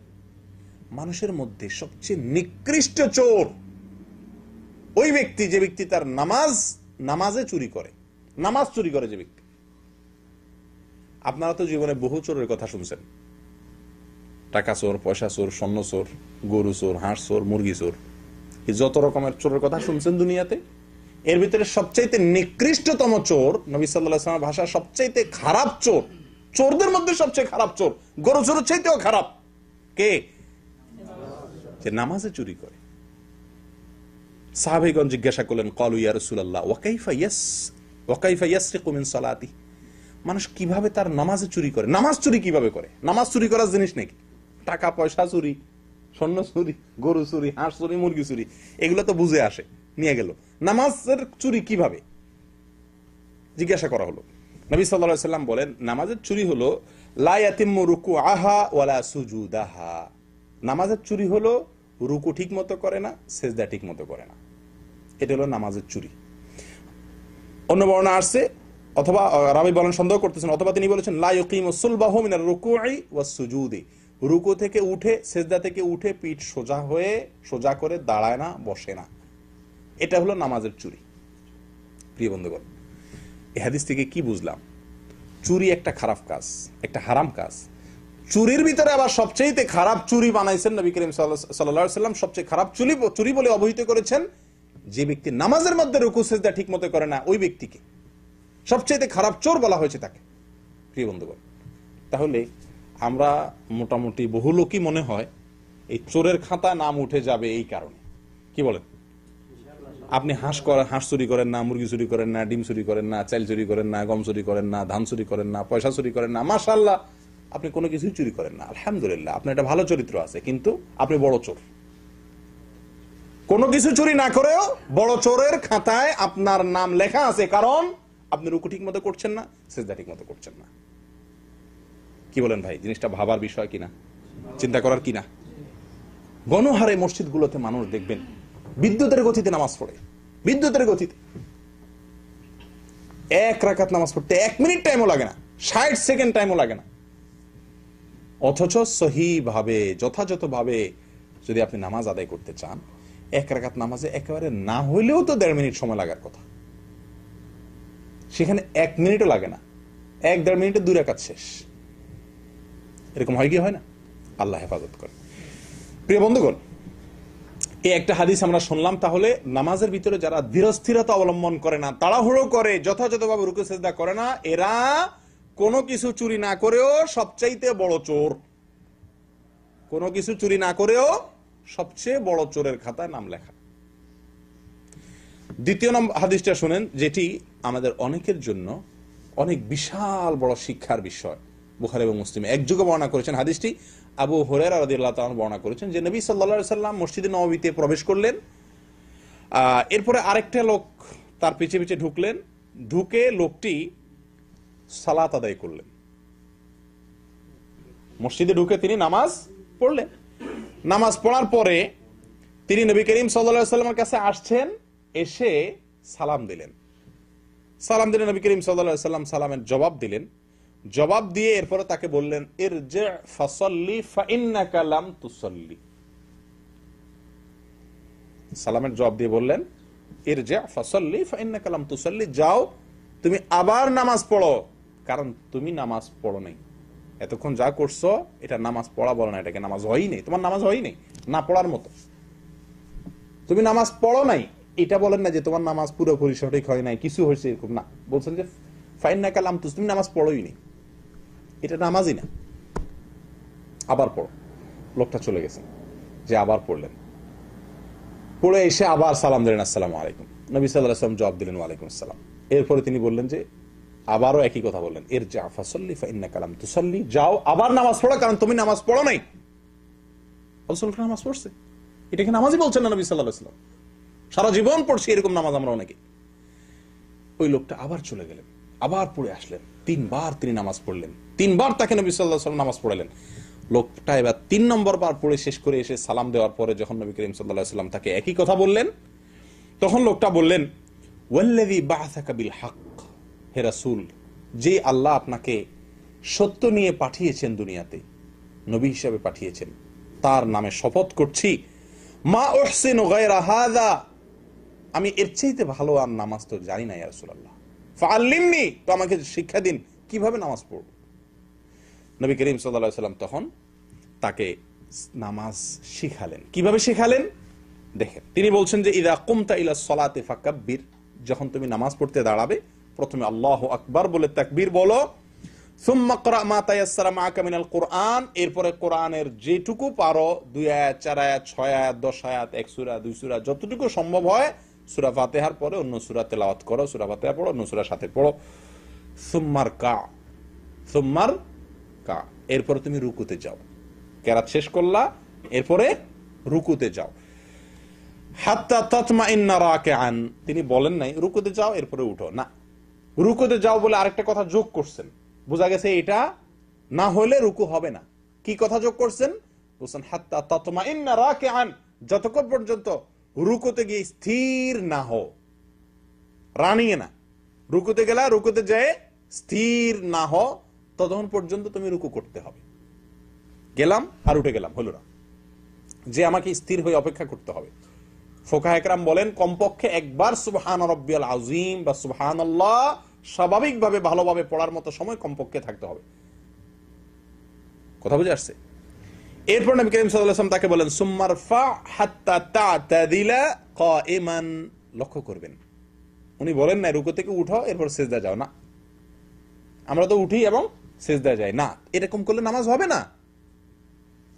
মানুষের মধ্যে সবচেয়ে নিকৃষ্ট চোর ওই ব্যক্তি যে ব্যক্তি তার নামাজে চুরি করে, নামাজ চুরি করে যে ব্যক্তি। আপনারা তো জীবনে বহু চোরের কথা শুনছেন, টাকা চোর, পয়সা চোর, স্বর্ণ চোর, গরু চোর, হাঁস চোর, মুরগি চোর, যত রকমের চোরের কথা শুনছেন দুনিয়াতে। এর ভিতরে সবচাইতে নিকৃষ্টতম চোর, নবী সাল্লাল্লাহু আলাইহি ওয়াসাল্লামের ভাষা সবচাইতে খারাপ চোর, চোরদের মধ্যে সবচেয়ে খারাপ চোর, গরু চোরের চাইতেও খারাপ কে? যে নামাজে চুরি করে। সাহাবীগণ জিজ্ঞাসা করলেন, ক্বালু ইয়া রাসূলুল্লাহ ওয়া কাইফা ইয়াসরিকু মিন সালাতিহি। মানুষ কিভাবে তার নামাজে চুরি করে? নামাজ চুরি কিভাবে করে? নামাজ চুরি করার জিনিস নাকি? টাকা পয়সা চুরি, স্বর্ণ চুরি, গরু চুরি, হাঁস চুরি, মুরগি চুরি, এগুলো তো বুঝে আসে, নিয়ে গেল। নামাজের চুরি কিভাবে জিজ্ঞাসা করা হলো। নবী সাল্লাল্লাহু আলাইহি ওয়াসাল্লাম বলেন, নামাজের চুরি হলো লা ইয়াতিম্মু রুকুআহা ওয়ালা সুজুদাহা। নামাজের চুরি হলো রুকু ঠিক মতো করে না, সেজদা ঠিক মতো করে না, এটা হলো নামাজের চুরি। অন্য বর্ণনা আসছে, অথবা রাবী বলেন সন্দেহ করতেছেন, অথবা তিনি বলেছেন লা ইউকিমু সুলবাহু মিনার রুকুই ওয়াস সুজুদি। রুকু থেকে উঠে, সেজদা থেকে উঠে পিঠ সোজা করে দাঁড়ায় না, বসে না, এটা হলো নামাজের চুরি। প্রিয় বন্ধুগণ, এই হাদিস থেকে কি বুঝলাম? চুরি একটা খারাপ কাজ, একটা হারাম কাজ। চুরির ভিতরে আবার সবচেয়ে খারাপ চুরি বানাইছেন নবী করিম সাল্লাল্লাহু আলাইহি ওয়াসাল্লাম, সবচেয়ে খারাপ চুরি বলে অবহিত করেছেন যে ব্যক্তি নামাজের মধ্যে রুকু সিজদা ঠিক মতো করে না, ওই ব্যক্তিকে সবচেয়ে খারাপ চোর বলা হয়েছে তাকে। প্রিয় বন্ধুগণ, তাহলে আমরা মোটামুটি বহু লোকই মনে হয় এই চোরের খাতা নাম উঠে যাবে এই কারণে। কি বলেন? আপনি হাঁস চুরি করেন না, মুরগি চুরি করেন না, ডিম চুরি করেন না, চাল চুরি করেন না, গম চুরি করেন না, ধান চুরি করেন না, পয়সা চুরি করেন না, মাশাআল্লাহ আপনি কোনো কিছুই চুরি করেন না, আলহামদুলিল্লাহ আপনার একটা ভালো চরিত্র আছে, কিন্তু আপনি বড় চোর। কোনো কিছু চুরি না করেও বড় চোরের খাতায় আপনার নাম লেখা আছে, কারণ আপনি রুকু ঠিক মতো করছেন না, সিজদা ঠিক মতো করছেন না। কি বলেন ভাই? জিনিসটা ভাবার বিষয় কিনা, চিন্তা করার কিনা? গণহারে মসজিদগুলোতে মানুষ দেখবেন বিদ্যুতের গতিতে নামাজ পড়ে, বিদ্যুতের গতিতে। এক রাকাত নামাজ পড়তে 1 মিনিট টাইমও লাগে না, 60 সেকেন্ড টাইমও লাগে না। অথচ সহিভাবে যথাযথভাবে যদি আপনি নামাজ আদায় করতে চান, 1 রাকাত নামাজে একেবারে না হইলেও তো 1.5 মিনিট সময় লাগার কথা, সেখানে 1 মিনিটও লাগে না, 1-1.5 মিনিটে 2 রাকাত শেষ। এরকম হয় কি হয় না? আল্লাহ হেফাজত করে। প্রিয় বন্ধুগণ, এই একটা হাদিস আমরা শুনলাম। তাহলে নামাজের ভিতরে যারা ধীরস্থিরতা অবলম্বন করে না, তাড়াহুড়ো করে, যথাযথভাবে রুকু সিজদা করে না, এরা কোনো কিছু চুরি না করেও সবচাইতে বড় চোর। কোনো কিছু চুরি না করেও সবচেয়ে বড় চোরের খাতায় নাম লেখা। দ্বিতীয় নম্বর হাদিসটা শুনেন, যেটি আমাদের অনেকের জন্য অনেক বিশাল বড় শিক্ষার বিষয়। বুখারী এবং মুসলিম একযোগে বর্ণনা করেছেন হাদিসটি। আবু হুরায়রা রাদিয়াল্লাহু তাআলা বর্ণনা করেছেন যে নবী সাল্লাল্লাহু আলাইহি সাল্লাম মসজিদে নববীতে প্রবেশ করলেন, এরপরে আরেকটা লোক তার পিছে পিছে ঢুকলেন, ঢুকে লোকটি সালাত আদায় করলেন। মসজিদে ঢুকে তিনি নামাজ পড়লেন। নামাজ পড়ার পরে তিনি নবী করিম সাল্লাল্লাহু আলাইহি সাল্লামের কাছে আসছেন, এসে সালাম দিলেন। নবী করিম সাল্লাল্লাহু আলাইহি সাল্লাম সালামের জবাব দিলেন। জবাব দিয়ে এরপরে তাকে বললেন, ইরজি ফাসাল্লি ফাইন্নাকা লাম তুসাল্লি। সালামের জবাব দিয়ে বললেন, ইরজি ফাসাল্লি ফাইন্নাকা লাম তুসাল্লি, যাও তুমি আবার নামাজ পড়ো, কারণ তুমি নামাজ পড়ো নাই। এতক্ষণ যা করছো এটা নামাজ পড়া বলো না, এটাকে নামাজ হয়ই নেই, তোমার নামাজ হয়ই নেই, না পড়ার মতো। তুমি নামাজ পড়ো নাই এটা বলেন না যে তোমার নামাজ পুরোপুরি সঠিক হয় নাই, কিছু হয়েছে, এরকম না। বলছেন যে ফাইন্নাকা লাম তুস, তুমি নামাজ পড়োই নি, এটা নামাজই না, আবার পড়ো। লোকটা চলে গেছেন, যে আবার পড়লেন, পড়ে এসে আবার সালাম দিলেন, আসসালামু আলাইকুম। নবী সাল্লাল্লাহু আলাইহি ওয়াসাল্লাম জবাব দিলেন, ওয়ালাইকুম আসসালাম। এরপরে তিনি বললেন যে, আবারও একই কথা বললেন, ইরজি ফাসাল্লি ফাইন্নাকা লাম তুসাল্লি, যাও আবার নামাজ পড়ো, কারণ তুমি নামাজ পড়ো নাই। রাসূল নামাজ পড়ছে, এটাকে নামাজই বলছেন না নবী সাল্লাল্লাহু আলাইহি ওয়াসাল্লাম। সারা জীবন পড়ছি এরকম নামাজ আমরা অনেকে। ওই লোকটা আবার চলে গেলেন, আবার পড়ে আসলেন, 3 বার তিনি নামাজ পড়লেন, 3 বার তাকে নবী সাল্লাল্লাহু আলাইহি ওয়াসাল্লাম নামাজ পড়ালেন। লোকটা এবার 3 নম্বর বার পড়ে শেষ করে এসে সালাম দেওয়ার পরে যখন নবী করিম সাল্লাল্লাহু আলাইহি ওয়াসাল্লাম তাকে একই কথা বললেন, তখন লোকটা বললেন, ওয়াল্লাযী বা'আসাকা বিল হক, হে রাসূল, যে আল্লাহ আপনাকে সত্য নিয়ে পাঠিয়েছেন, দুনিয়াতে নবী হিসেবে পাঠিয়েছেন, তার নামে শপথ করছি, মা উহসিনু গায়রা হাযা, আমি এর চাইতে ভালো আর নামাজ তো জানি না ইয়া রাসূলুল্লাহ, ফাআল্লিমনি, তো আমাকে শিক্ষা দিন কিভাবে নামাজ পড়ব। নবী করিম সাল্লাল্লাহু আলাইহি ওয়াসাল্লাম তখন তাকে নামাজ শিখালেন। কিভাবে শিখালেন দেখেন, তিনি বলছেন যে ইযা কুমতা ইলা সলাতি ফাকাব্বির, যখন তুমি নামাজ পড়তে দাঁড়াবে প্রথমে আল্লাহু আকবার বলে তাকবীর বলো, সুম্মা ক্রা মা তায়াসসারা মাআকা মিনাল কুরআন, এরপরে কোরআনের যেটুকু পারো, 2 আয়াত 4 আয়াত 6 আয়াত 10 আয়াত 1 সূরা 2 সূরা যতটুকু সম্ভব হয়, সূরা ফাতিহার পরে অন্য সূরা তেলাওয়াত করো, সূরা ফাতিহা পড়ো, অন্য সূরার সাথে পড়ো। সুম্মার কা, এরপরে তুমি রুকুতে যাও, কেরাত শেষ করলা, এরপরে রুকুতে যাও। হাত্তা তাতমাইন্না রাকিআন, তিনি বলেন নাই রুকুতে যাও এরপরে উঠো, না, রুকুতে যাও বলে আরেকটা কথা যোগ করছেন, বোঝা গেছে এটা না হলে রুকু হবে না। কি কথা যোগ করছেন? বলছেন হাত্তা তাতমাইন্না রাকিআন, যতক্ষণ পর্যন্ত রুকুতে গিয়ে স্থির না হও, রানিয়ে না, রুকুতে গেলা, রুকুতে যায় স্থির না হও, ততক্ষণ পর্যন্ত তুমি রুকু করতে হবে। গেলাম আর উঠে গেলাম হলো না, যে আমাকে স্থির হয়ে অপেক্ষা করতে হবে। ফুকাহা একরাম বলেন কমপক্ষে একবার সুবহান রাব্বিয়াল আযীম বা সুবহানাল্লাহ স্বাভাবিকভাবে ভালোভাবে পড়ার মতো সময় কমপক্ষে থাকতে হবে। কথা বুঝে আসছে? এরপর নবী করিম সাল্লাল্লাহু আলাইহি ওয়াসাল্লাম তাকে বলেন সুম্মারফা হাত্তা তা'তাদিলা কাইমান, লক্ষ্য করবেন, উনি বলেন না রুকু থেকে উঠো এরপর সিজদা যাও, না, আমরা তো উঠি এবং সিজদা যাই না। এরকম করলে নামাজ হবে না,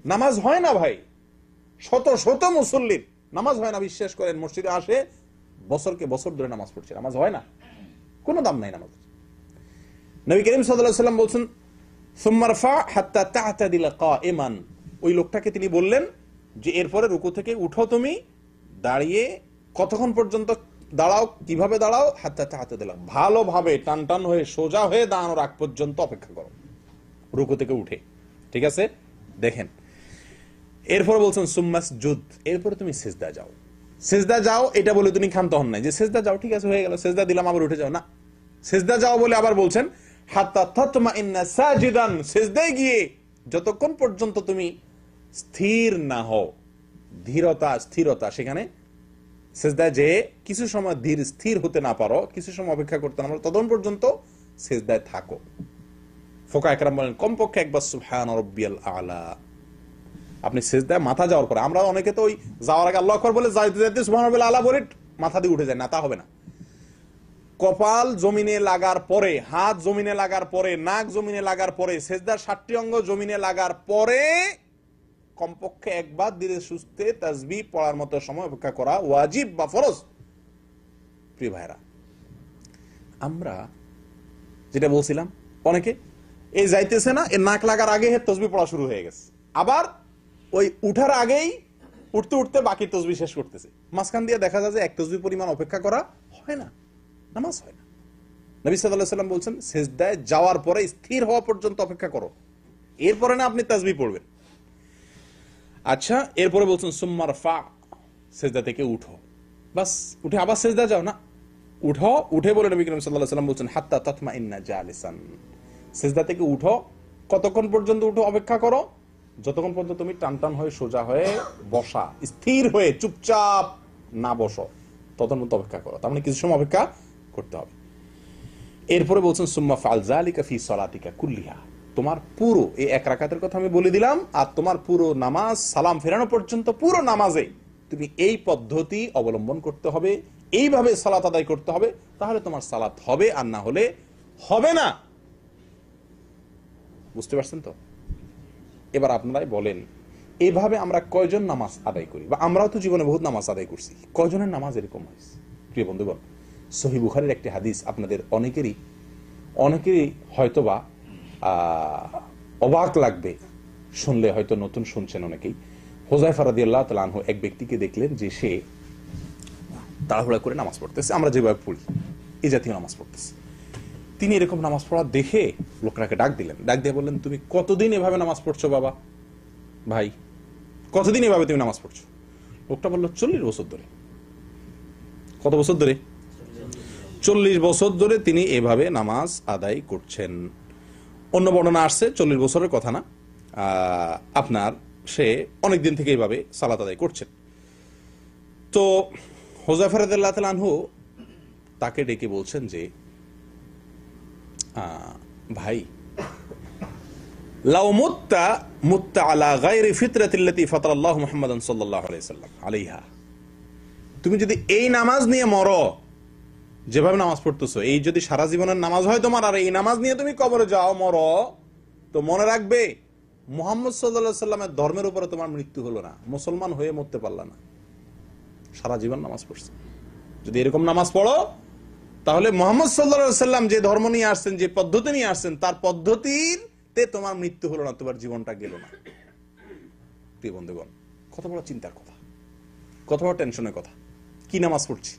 নামাজ হয় না ভাই। শত শত মুসল্লির নামাজ হয় না, বিশ্বাস করেন। মসজিদে আসে বছরকে বছর ধরে নামাজ পড়ছে, নামাজ হয় না, কোনো দাম নাই নামাজ। নবী করিম সাল্লাল্লাহু আলাইহি ওয়াসাল্লাম বলছেন সুম্মা রফা হাত্তা তা'তাদিলা কাইমান, ওই লোকটাকে তিনি বললেন যে এরপরে রুকু থেকে উঠো, তুমি দাঁড়িয়ে কতক্ষণ পর্যন্ত দাঁড়াও, কিভাবে দাঁড়াও, হাত্তা তা'তাদিলা, ভালোভাবে টান টান হয়ে সোজা হয়ে দাঁড়ানোর আগ পর্যন্ত অপেক্ষা করো রুকু থেকে উঠে। ঠিক আছে, দেখেন এরপর বলছেন সুম্মাসজুদ, এরপরে তুমি সিজদা যাও। সিজদা যাও এটা বলে তুমি ক্ষান্ত হন নাই যে সিজদা যাও, ঠিক আছে হয়ে গেল, সিজদা দিলাম আবার উঠে যাও, না, সিজদা যাও বলে আবার বলছেন হাত্তা তাতমাইন্না সাজিদান, সিজদায় গিয়ে যতক্ষণ পর্যন্ত তুমি স্থির না হও, ধীরতা স্থিরতা, সেখানে সিজদায় যে কিছু সময় ধীর স্থির হতে না পারো, কিছু সময় অপেক্ষা করতে না পারো, ততক্ষণ পর্যন্ত সিজদায় থাকো। ফুকাহা কেরাম বলেন কমপক্ষে একবার সুবহান রাব্বিয়াল আলা। আপনি সিজদায় মাথা যাওয়ার পরে, আমরা অনেকে তো ওই যাওয়ার আগে আল্লাহু আকবার বলে যাইতে যাইতে সুবহান রাব্বিয়াল আলা বলে মাথা দিয়ে উঠে যায়, না, তা হবে না। কপাল জমিনে লাগার পরে, হাত জমিনে লাগার পরে, নাক জমিনে লাগার পরে, সিজদার 7টি অঙ্গ জমিনে লাগার পরে কমপক্ষে একবার ধীরে সুস্থে তাসবিহ পড়ার মতো সময় অপেক্ষা করা ওয়াজিব বা ফরজ। প্রিয় ভাইরা, আমরা যেটা বলছিলাম, অনেকে এই যাইতেছে না, এর নাক লাগার আগে তাসবিহ পড়া শুরু হয়ে গেছে, আবার ওই উঠার আগেই উঠতে উঠতে বাকি তাসবিহ শেষ করতেছে। মাঝখান দিয়ে দেখা যায় যে এক তাসবিহ পরিমাণ অপেক্ষা করা হয় না, নামাজ হয় না। নবী সাল্লাল্লাহু আলাইহি ওয়াসাল্লাম বলছেন সিজদায় যাওয়ার পরে স্থির হওয়া পর্যন্ত অপেক্ষা করো, এরপরে না আপনি তাসবিহ পড়বেন। আচ্ছা, এরপরে বলছেন সুম্মা রফা, সিজদা থেকে উঠো, বাস উঠে আবার সিজদা যাও, না, উঠো, উঠে বলে নবী করিম সাল্লাল্লাহু আলাইহি ওয়াসাল্লাম বলছেন হাত্তা তাতমাইন্না জালিসান, সিজদা থেকে উঠো, কতক্ষণ পর্যন্ত উঠো, অপেক্ষা করো যতক্ষণ পর্যন্ত তুমি টান টান হয়ে সোজা হয়ে বসা, স্থির হয়ে চুপচাপ না বসো, ততক্ষণ পর্যন্ত অপেক্ষা করো। তার মানে কিছু সময় অপেক্ষা করতে হবে। এরপরে বলছেন সুম্মা ফাল যালিকা ফি সালাতিকা কুল্লিহা, তোমার পুরো এই এক রাকাতের কথা আমি বলে দিলাম, আর তোমার পুরো নামাজ সালাম ফেরানো পর্যন্ত পুরো নামাজে তুমি এই পদ্ধতি অবলম্বন করতে হবে, এইভাবে সালাত আদায় করতে হবে, তাহলে তোমার সালাত হবে, আর না হলে হবে না। বুঝতে পারছেন তো? এবার আপনারাই বলেন, এভাবে আমরা কয়জন নামাজ আদায় করি, বা আমরাও তো জীবনে বহুত নামাজ আদায় করছি, কয়জনের নামাজ এরকম হয়েছে? প্রিয় বন্ধুগণ, সহিহ বুখারীর একটি হাদিস আপনাদের অনেকেরই হয়তোবা অবাক লাগবে শুনলে, হয়তো নতুন শুনছেন অনেকেই। হুযায়ফা রাদিয়াল্লাহু তাআলা আনহু এক ব্যক্তিকে দেখলেন যে সে তাড়াহুড়া করে নামাজ পড়তেছে, আমরা যেভাবে পড়ি এই জাতীয় নামাজ পড়তেছে। তিনি এরকম নামাজ পড়া দেখে লোকটাকে ডাক দিলেন, ডাক দিয়ে বললেন, তুমি কতদিন এভাবে নামাজ পড়ছো বাবা, ভাই কতদিন এভাবে তুমি নামাজ পড়ছো? লোকটা বলল 40 বছর ধরে। কত বছর ধরে? 40 বছর ধরে তিনি এভাবে নামাজ আদায় করছেন। অন্য বর্ণনা আসছে 40 বছরের কথা না, আপনার সে অনেকদিন থেকে এইভাবে সালাত আদায় করছেন। তো হুযায়ফা রাদিয়াল্লাহু তাআলা আনহু তাকে ডেকে বলছেন যে ভাই, লাউ মুত্তা আলা গায়রি ফিতরাতিল্লাতী ফাতারাল্লাহু মুহাম্মাদান সাল্লাল্লাহু আলাইহি ওয়াসাল্লাম আলাইহা, তুমি যদি এই নামাজ নিয়ে মরো, যেভাবে নামাজ পড়তেছো, এই যদি সারা জীবনের নামাজ হয় তোমার, আর এই নামাজ নিয়ে তুমি কবরে যাও, মরো, তো মনে রাখবে মুহাম্মদ সাল্লাল্লাহু আলাইহি ওয়াসাল্লামের ধর্মের উপরে তোমার মৃত্যু হলো না, মুসলমান হয়ে মরতে পারলা না, সারা জীবন নামাজ পড়ছো। যদি এরকম নামাজ পড়ো, তাহলে মুহাম্মদ সাল্লাল্লাহু আলাইহি ওয়াসাল্লাম যে ধর্ম নিয়ে আসছেন, যে পদ্ধতি নিয়ে আসছেন, তার পদ্ধতিতে তোমার মৃত্যু হলো না, তোমার জীবনটা গেল না। প্রিয় বন্ধুগণ, কত বড় চিন্তার কথা, কত বড় টেনশনের কথা। কি নামাজ পড়ছি,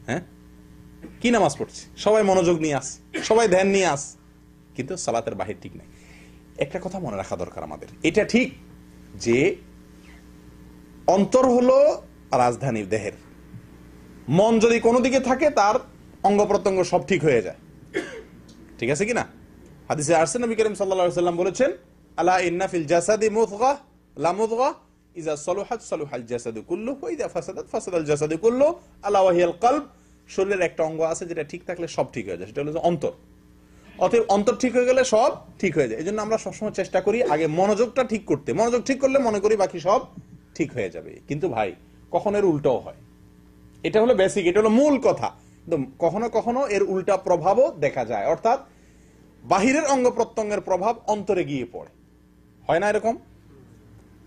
হ্যাঁ, কি নামাজ পড়ছি, সবাই মনোযোগ নিয়ে আস, সবাই ধ্যান নিয়ে আস, কিন্তু সালাতের বাহির ঠিক নাই। একটা কথা মনে রাখা দরকার আমাদের, এটা ঠিক যে অন্তর হলো রাজধানী দেহের, মন যদি কোনো দিকে থাকে তার অঙ্গ প্রত্যঙ্গ সব ঠিক হয়ে যায়, ঠিক আছে কিনা? হাদিসে আসছে নবী করিম সাল্লাল্লাহু আলাইহি ওয়াসাল্লাম বলেছেন, আলা ইন্না ফিল জাসাদি মুদগাহ লা মুদগাহ ইযা সালুহাত সালুহাল জাসাদু কুল্লুহু ওয়া ইযা ফাসাদাত ফাসাদাল জাসাদু কুল্লুহু আলা ওয়া হিয়াল কলব। শরীরের একটা অঙ্গ আছে যেটা ঠিক থাকলে সব ঠিক হয়ে যায়, সেটা হলো অন্তর। অতএব অন্তর ঠিক হয়ে গেলে সব ঠিক হয়ে যায়। এজন্য আমরা সবসময় চেষ্টা করি আগে মনোযোগটা ঠিক করতে, মনোযোগ ঠিক করলে মনে করি বাকি সব ঠিক হয়ে যাবে। কিন্তু ভাই, কখন এর উল্টোও হয়। এটা হলো বেসিক, এটা হলো মূল কথা। কিন্তু কখনো কখনো এর উল্টা প্রভাবও দেখা যায়, অর্থাৎ বাহিরের অঙ্গ প্রত্যঙ্গের প্রভাব অন্তরে গিয়ে পড়ে। হয় না এরকম?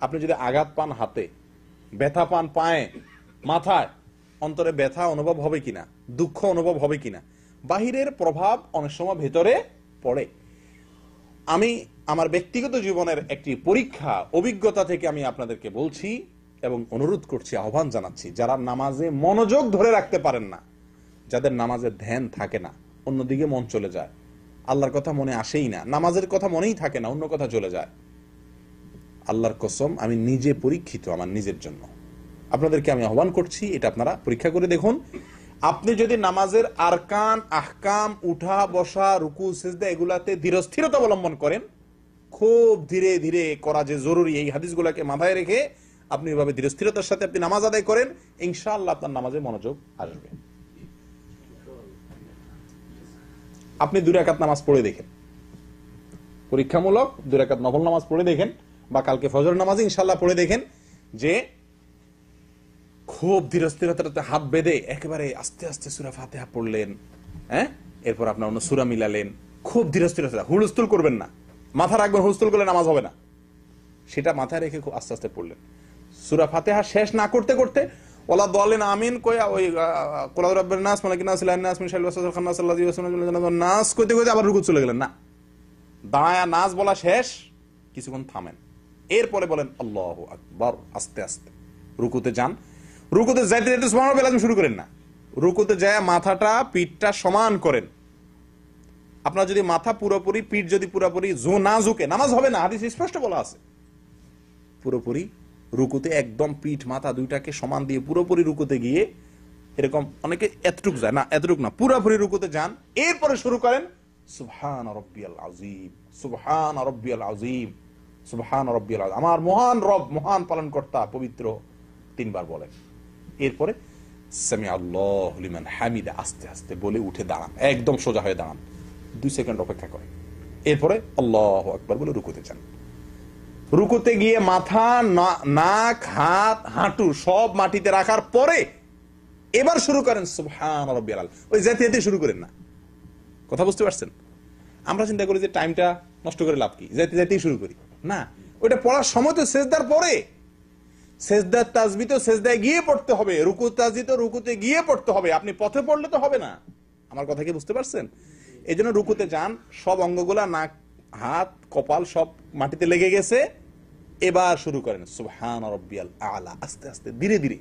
আপনি যদি আঘাত পান হাতে, ব্যথা পান পায়ে, মাথায়, অন্তরে ব্যথা অনুভব হবে কিনা, দুঃখ অনুভব হবে কিনা? বাহিরের প্রভাব অনেক সময় ভেতরে পড়ে। আমি আমার ব্যক্তিগত জীবনের একটি পরীক্ষা অভিজ্ঞতা থেকে আমি আপনাদেরকে বলছি এবং অনুরোধ করছি, আহ্বান জানাচ্ছি, যারা নামাজে মনোযোগ ধরে রাখতে পারেন না, যাদের নামাজের ধ্যান থাকে না, অন্যদিকে মন চলে যায়, আল্লাহর কথা মনে আসেই না, নামাজের কথা মনেই থাকে না, অন্য কথা চলে যায়, আল্লাহর কসম আমি নিজে পরীক্ষিত আমার নিজের জন্য। আপনাদেরকে আমি আহ্বান করছি, এটা আপনারা পরীক্ষা করে দেখুন। আপনি যদি নামাজের আরকান, আহকাম, উঠা বসা, রুকু, সিজদা এগুলাতে ধীরস্থিরতা অবলম্বন করেন, খুব ধীরে ধীরে করা যে জরুরি, এই হাদিসগুলোকে মাথায় রেখে আপনি এভাবে ধীরস্থিরতার সাথে আপনি নামাজ আদায় করেন, ইনশাআল্লাহ আপনার নামাজে মনোযোগ আসবে। আপনি 2 রাকাত নামাজ পড়ে দেখেন, পরীক্ষামূলক 2 রাকাত নফল নামাজ পড়ে দেখেন, বা কালকে ফজর নামাজ ইনশাআল্লাহ পড়ে দেখেন, যে খুব ধীরস্থিরতাতে হাত বেঁধে একেবারে আস্তে আস্তে সূরা ফাতিহা পড়লেন, হ্যাঁ, এরপর আপনার অন্য সূরা মিলালেন, খুব ধীরস্থিরতা, হুলস্থুল করবেন না, মাথা রাখবেন, হুলস্থুল করলে নামাজ হবে না, সেটা মাথায় রেখে খুব আস্তে আস্তে পড়লেন। সূরা ফাতিহা শেষ না করতে করতে ওয়ালা দাল্লিন আমিন কইয়া ওই কুল আউযু বিরাব্বিন নাস মালিকিন নাস ইলাহিন নাস মিন শাররিল ওয়াসওয়াসিল খান্নাস আল্লাযী ইউওয়াসওয়িসু ফি সুদুরিন নাস কইতে কইতে আবার রুকু চলে গেলেন না, দাঁড়ায়া নাস বলা শেষ, কিছুক্ষণ থামেন, এরপরে বলেন আল্লাহু আকবার, আস্তে আস্তে রুকুতে যান। রুকুতে যাইতে যাইতে সুবহানাল্লাহ লাজম শুরু করেন না, রুকুতে যায় মাথাটা পিঠটা সমান করেন। আপনার যদি মাথা পুরোপুরি, পিঠ যদি পুরোপুরি না ঝুঁকে, নামাজ হবে না, হাদিস স্পষ্ট বলা আছে। পুরোপুরি রুকুতে একদম পিঠ মাথা দুইটাকে সমান দিয়ে পুরোপুরি রুকুতে গিয়ে, এরকম অনেকে এতটুক যায় না, এতটুক না, পুরোপুরি রুকুতে যান, এরপরে শুরু করেন সুবহান রাব্বিয়াল আযীম, সুবহান রাব্বিয়াল আযীম, সুবহান রাব্বিয়াল আযীম, আমার মহান রব, মহান পালনকর্তা পবিত্র, 3 বার বলেন। এরপরে সামি আল্লাহু লিমান হামিদা আস্তে আস্তে বলে উঠে দাঁড়ান, একদম সোজা হয়ে দাঁড়ান, 2 সেকেন্ড অপেক্ষা করেন, এরপরে আল্লাহু আকবার বলে রুকুতে যান। রুকুতে গিয়ে মাথা, নাক, হাত, হাঁটু সব মাটিতে রাখার পরে এবার শুরু করেন সুবহান রাব্বিয়াল আলা। ওই যেতে যেতে শুরু করেন না, কথা বুঝতে পারছেন? আমরা চিন্তা করি যে টাইমটা নষ্ট করে লাভ কি, যেতে যেতেই শুরু করি, না, ওইটা পড়ার সময় তো সেজদার পরে, সেজদার তাসবিহ তো সেজদায় গিয়ে পড়তে হবে, রুকু তাসবিহ তো রুকুতে গিয়ে পড়তে হবে, আপনি পথে পড়লে তো হবে না। আমার কথা কি বুঝতে পারছেন? এই জন্য রুকুতে যান, সব অঙ্গগুলা, নাক, হাত, কপাল সব মাটিতে লেগে গেছে, এবার শুরু করেন সুবহান রাব্বিয়াল আলা, আস্তে আস্তে ধীরে ধীরে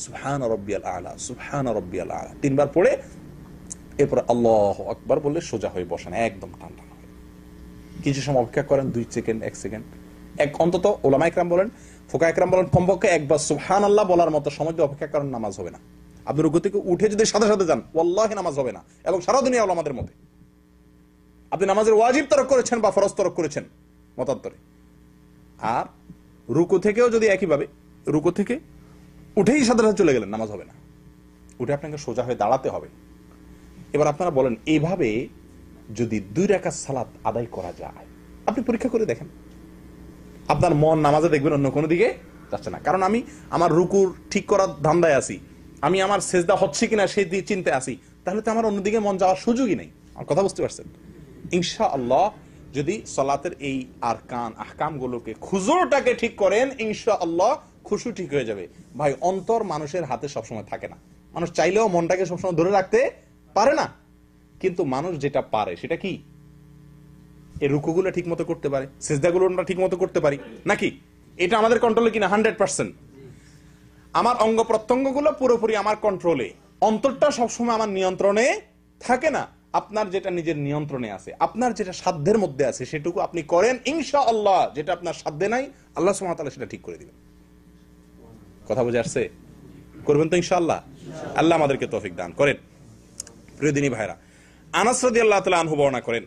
সুবহান রাব্বিয়াল আলা, সুবহান রাব্বিয়াল আলা 3 বার পড়ে এরপর আল্লাহু আকবার বলে সোজা হয়ে বসেন, একদম টান টান হয়ে। কিছু সময় অপেক্ষা করেন, 2 সেকেন্ড, 1 সেকেন্ড, অন্তত উলামা ইকরাম বলেন, ফুকাহা ইকরাম বলেন, কমপক্ষে একবার সুবহানাল্লাহ বলার মতো সময় দিয়ে অপেক্ষা করেন, নামাজ হবে না। আপনি রুকু থেকে উঠে যদি সাথে সাথে যান, ওয়াল্লাহি নামাজ হবে না, এবং সারা দুনিয়া উলামাদের মতে আপনি নামাজের ওয়াজিব তরক করেছেন বা ফরজ তরক করেছেন মতান্তরে। আর রুকু থেকেও যদি একইভাবে রুকু থেকে উঠেই সাথে সাথে চলে গেলেন, নামাজ হবে না, উঠে আপনাকে সোজা হয়ে দাঁড়াতে হবে। এবার আপনারা বলেন, এইভাবে যদি 2 রাকাত সালাত আদায় করা যায়, আপনি পরীক্ষা করে দেখেন, আপনার মন নামাজে দেখবেন অন্য কোনো দিকে যাচ্ছে না। কারণ আমি আমার রুকুর ঠিক করার ধান্দায় আছি, আমি আমার সেজদা হচ্ছে কিনা সেই চিন্তায় আছি, তাহলে তো আমার অন্যদিকে মন যাওয়ার সুযোগই নেই। আমার কথা বুঝতে পারছেন? ইনশাআল্লাহ যদি সালাতের এই আরকান আহকাম গুলোকে, খুজুরটাকে ঠিক করেন, ইনশাআল্লাহ খুশু ঠিক হয়ে যাবে। ভাই, অন্তর মানুষের হাতে সবসময় থাকে না, মানুষ চাইলেও মনটাকে সবসময় ধরে রাখতে পারে না, কিন্তু মানুষ যেটা পারে সেটা কি, এই রুকুগুলো ঠিক মতো করতে পারে, সিজদাগুলো আমরা ঠিক মতো করতে পারি নাকি? এটা আমাদের কন্ট্রোলে কিনা? 100%। আমার অঙ্গ প্রত্যঙ্গগুলো পুরোপুরি আমার কন্ট্রোলে, অন্তরটা সবসময় আমার নিয়ন্ত্রণে থাকে না। আপনার যেটা নিজের নিয়ন্ত্রণে আছে, আপনার যেটা সাধ্যের মধ্যে আছে, সেটুকু আপনি করেন, ইনশাআল্লাহ যেটা আপনার সাধ্যে নাই, আল্লাহ সুবহানাহু ওয়া তাআলা সেটা ঠিক করে দিবেন। কথা বুঝে আসছে? করবেন তো ইনশাআল্লাহ? আল্লাহ আমাদেরকে তৌফিক দান করেন। প্রিয় দিনী ভাইরা, আনাস রাদিয়াল্লাহু তাআলা আনহু বর্ণনা করেন,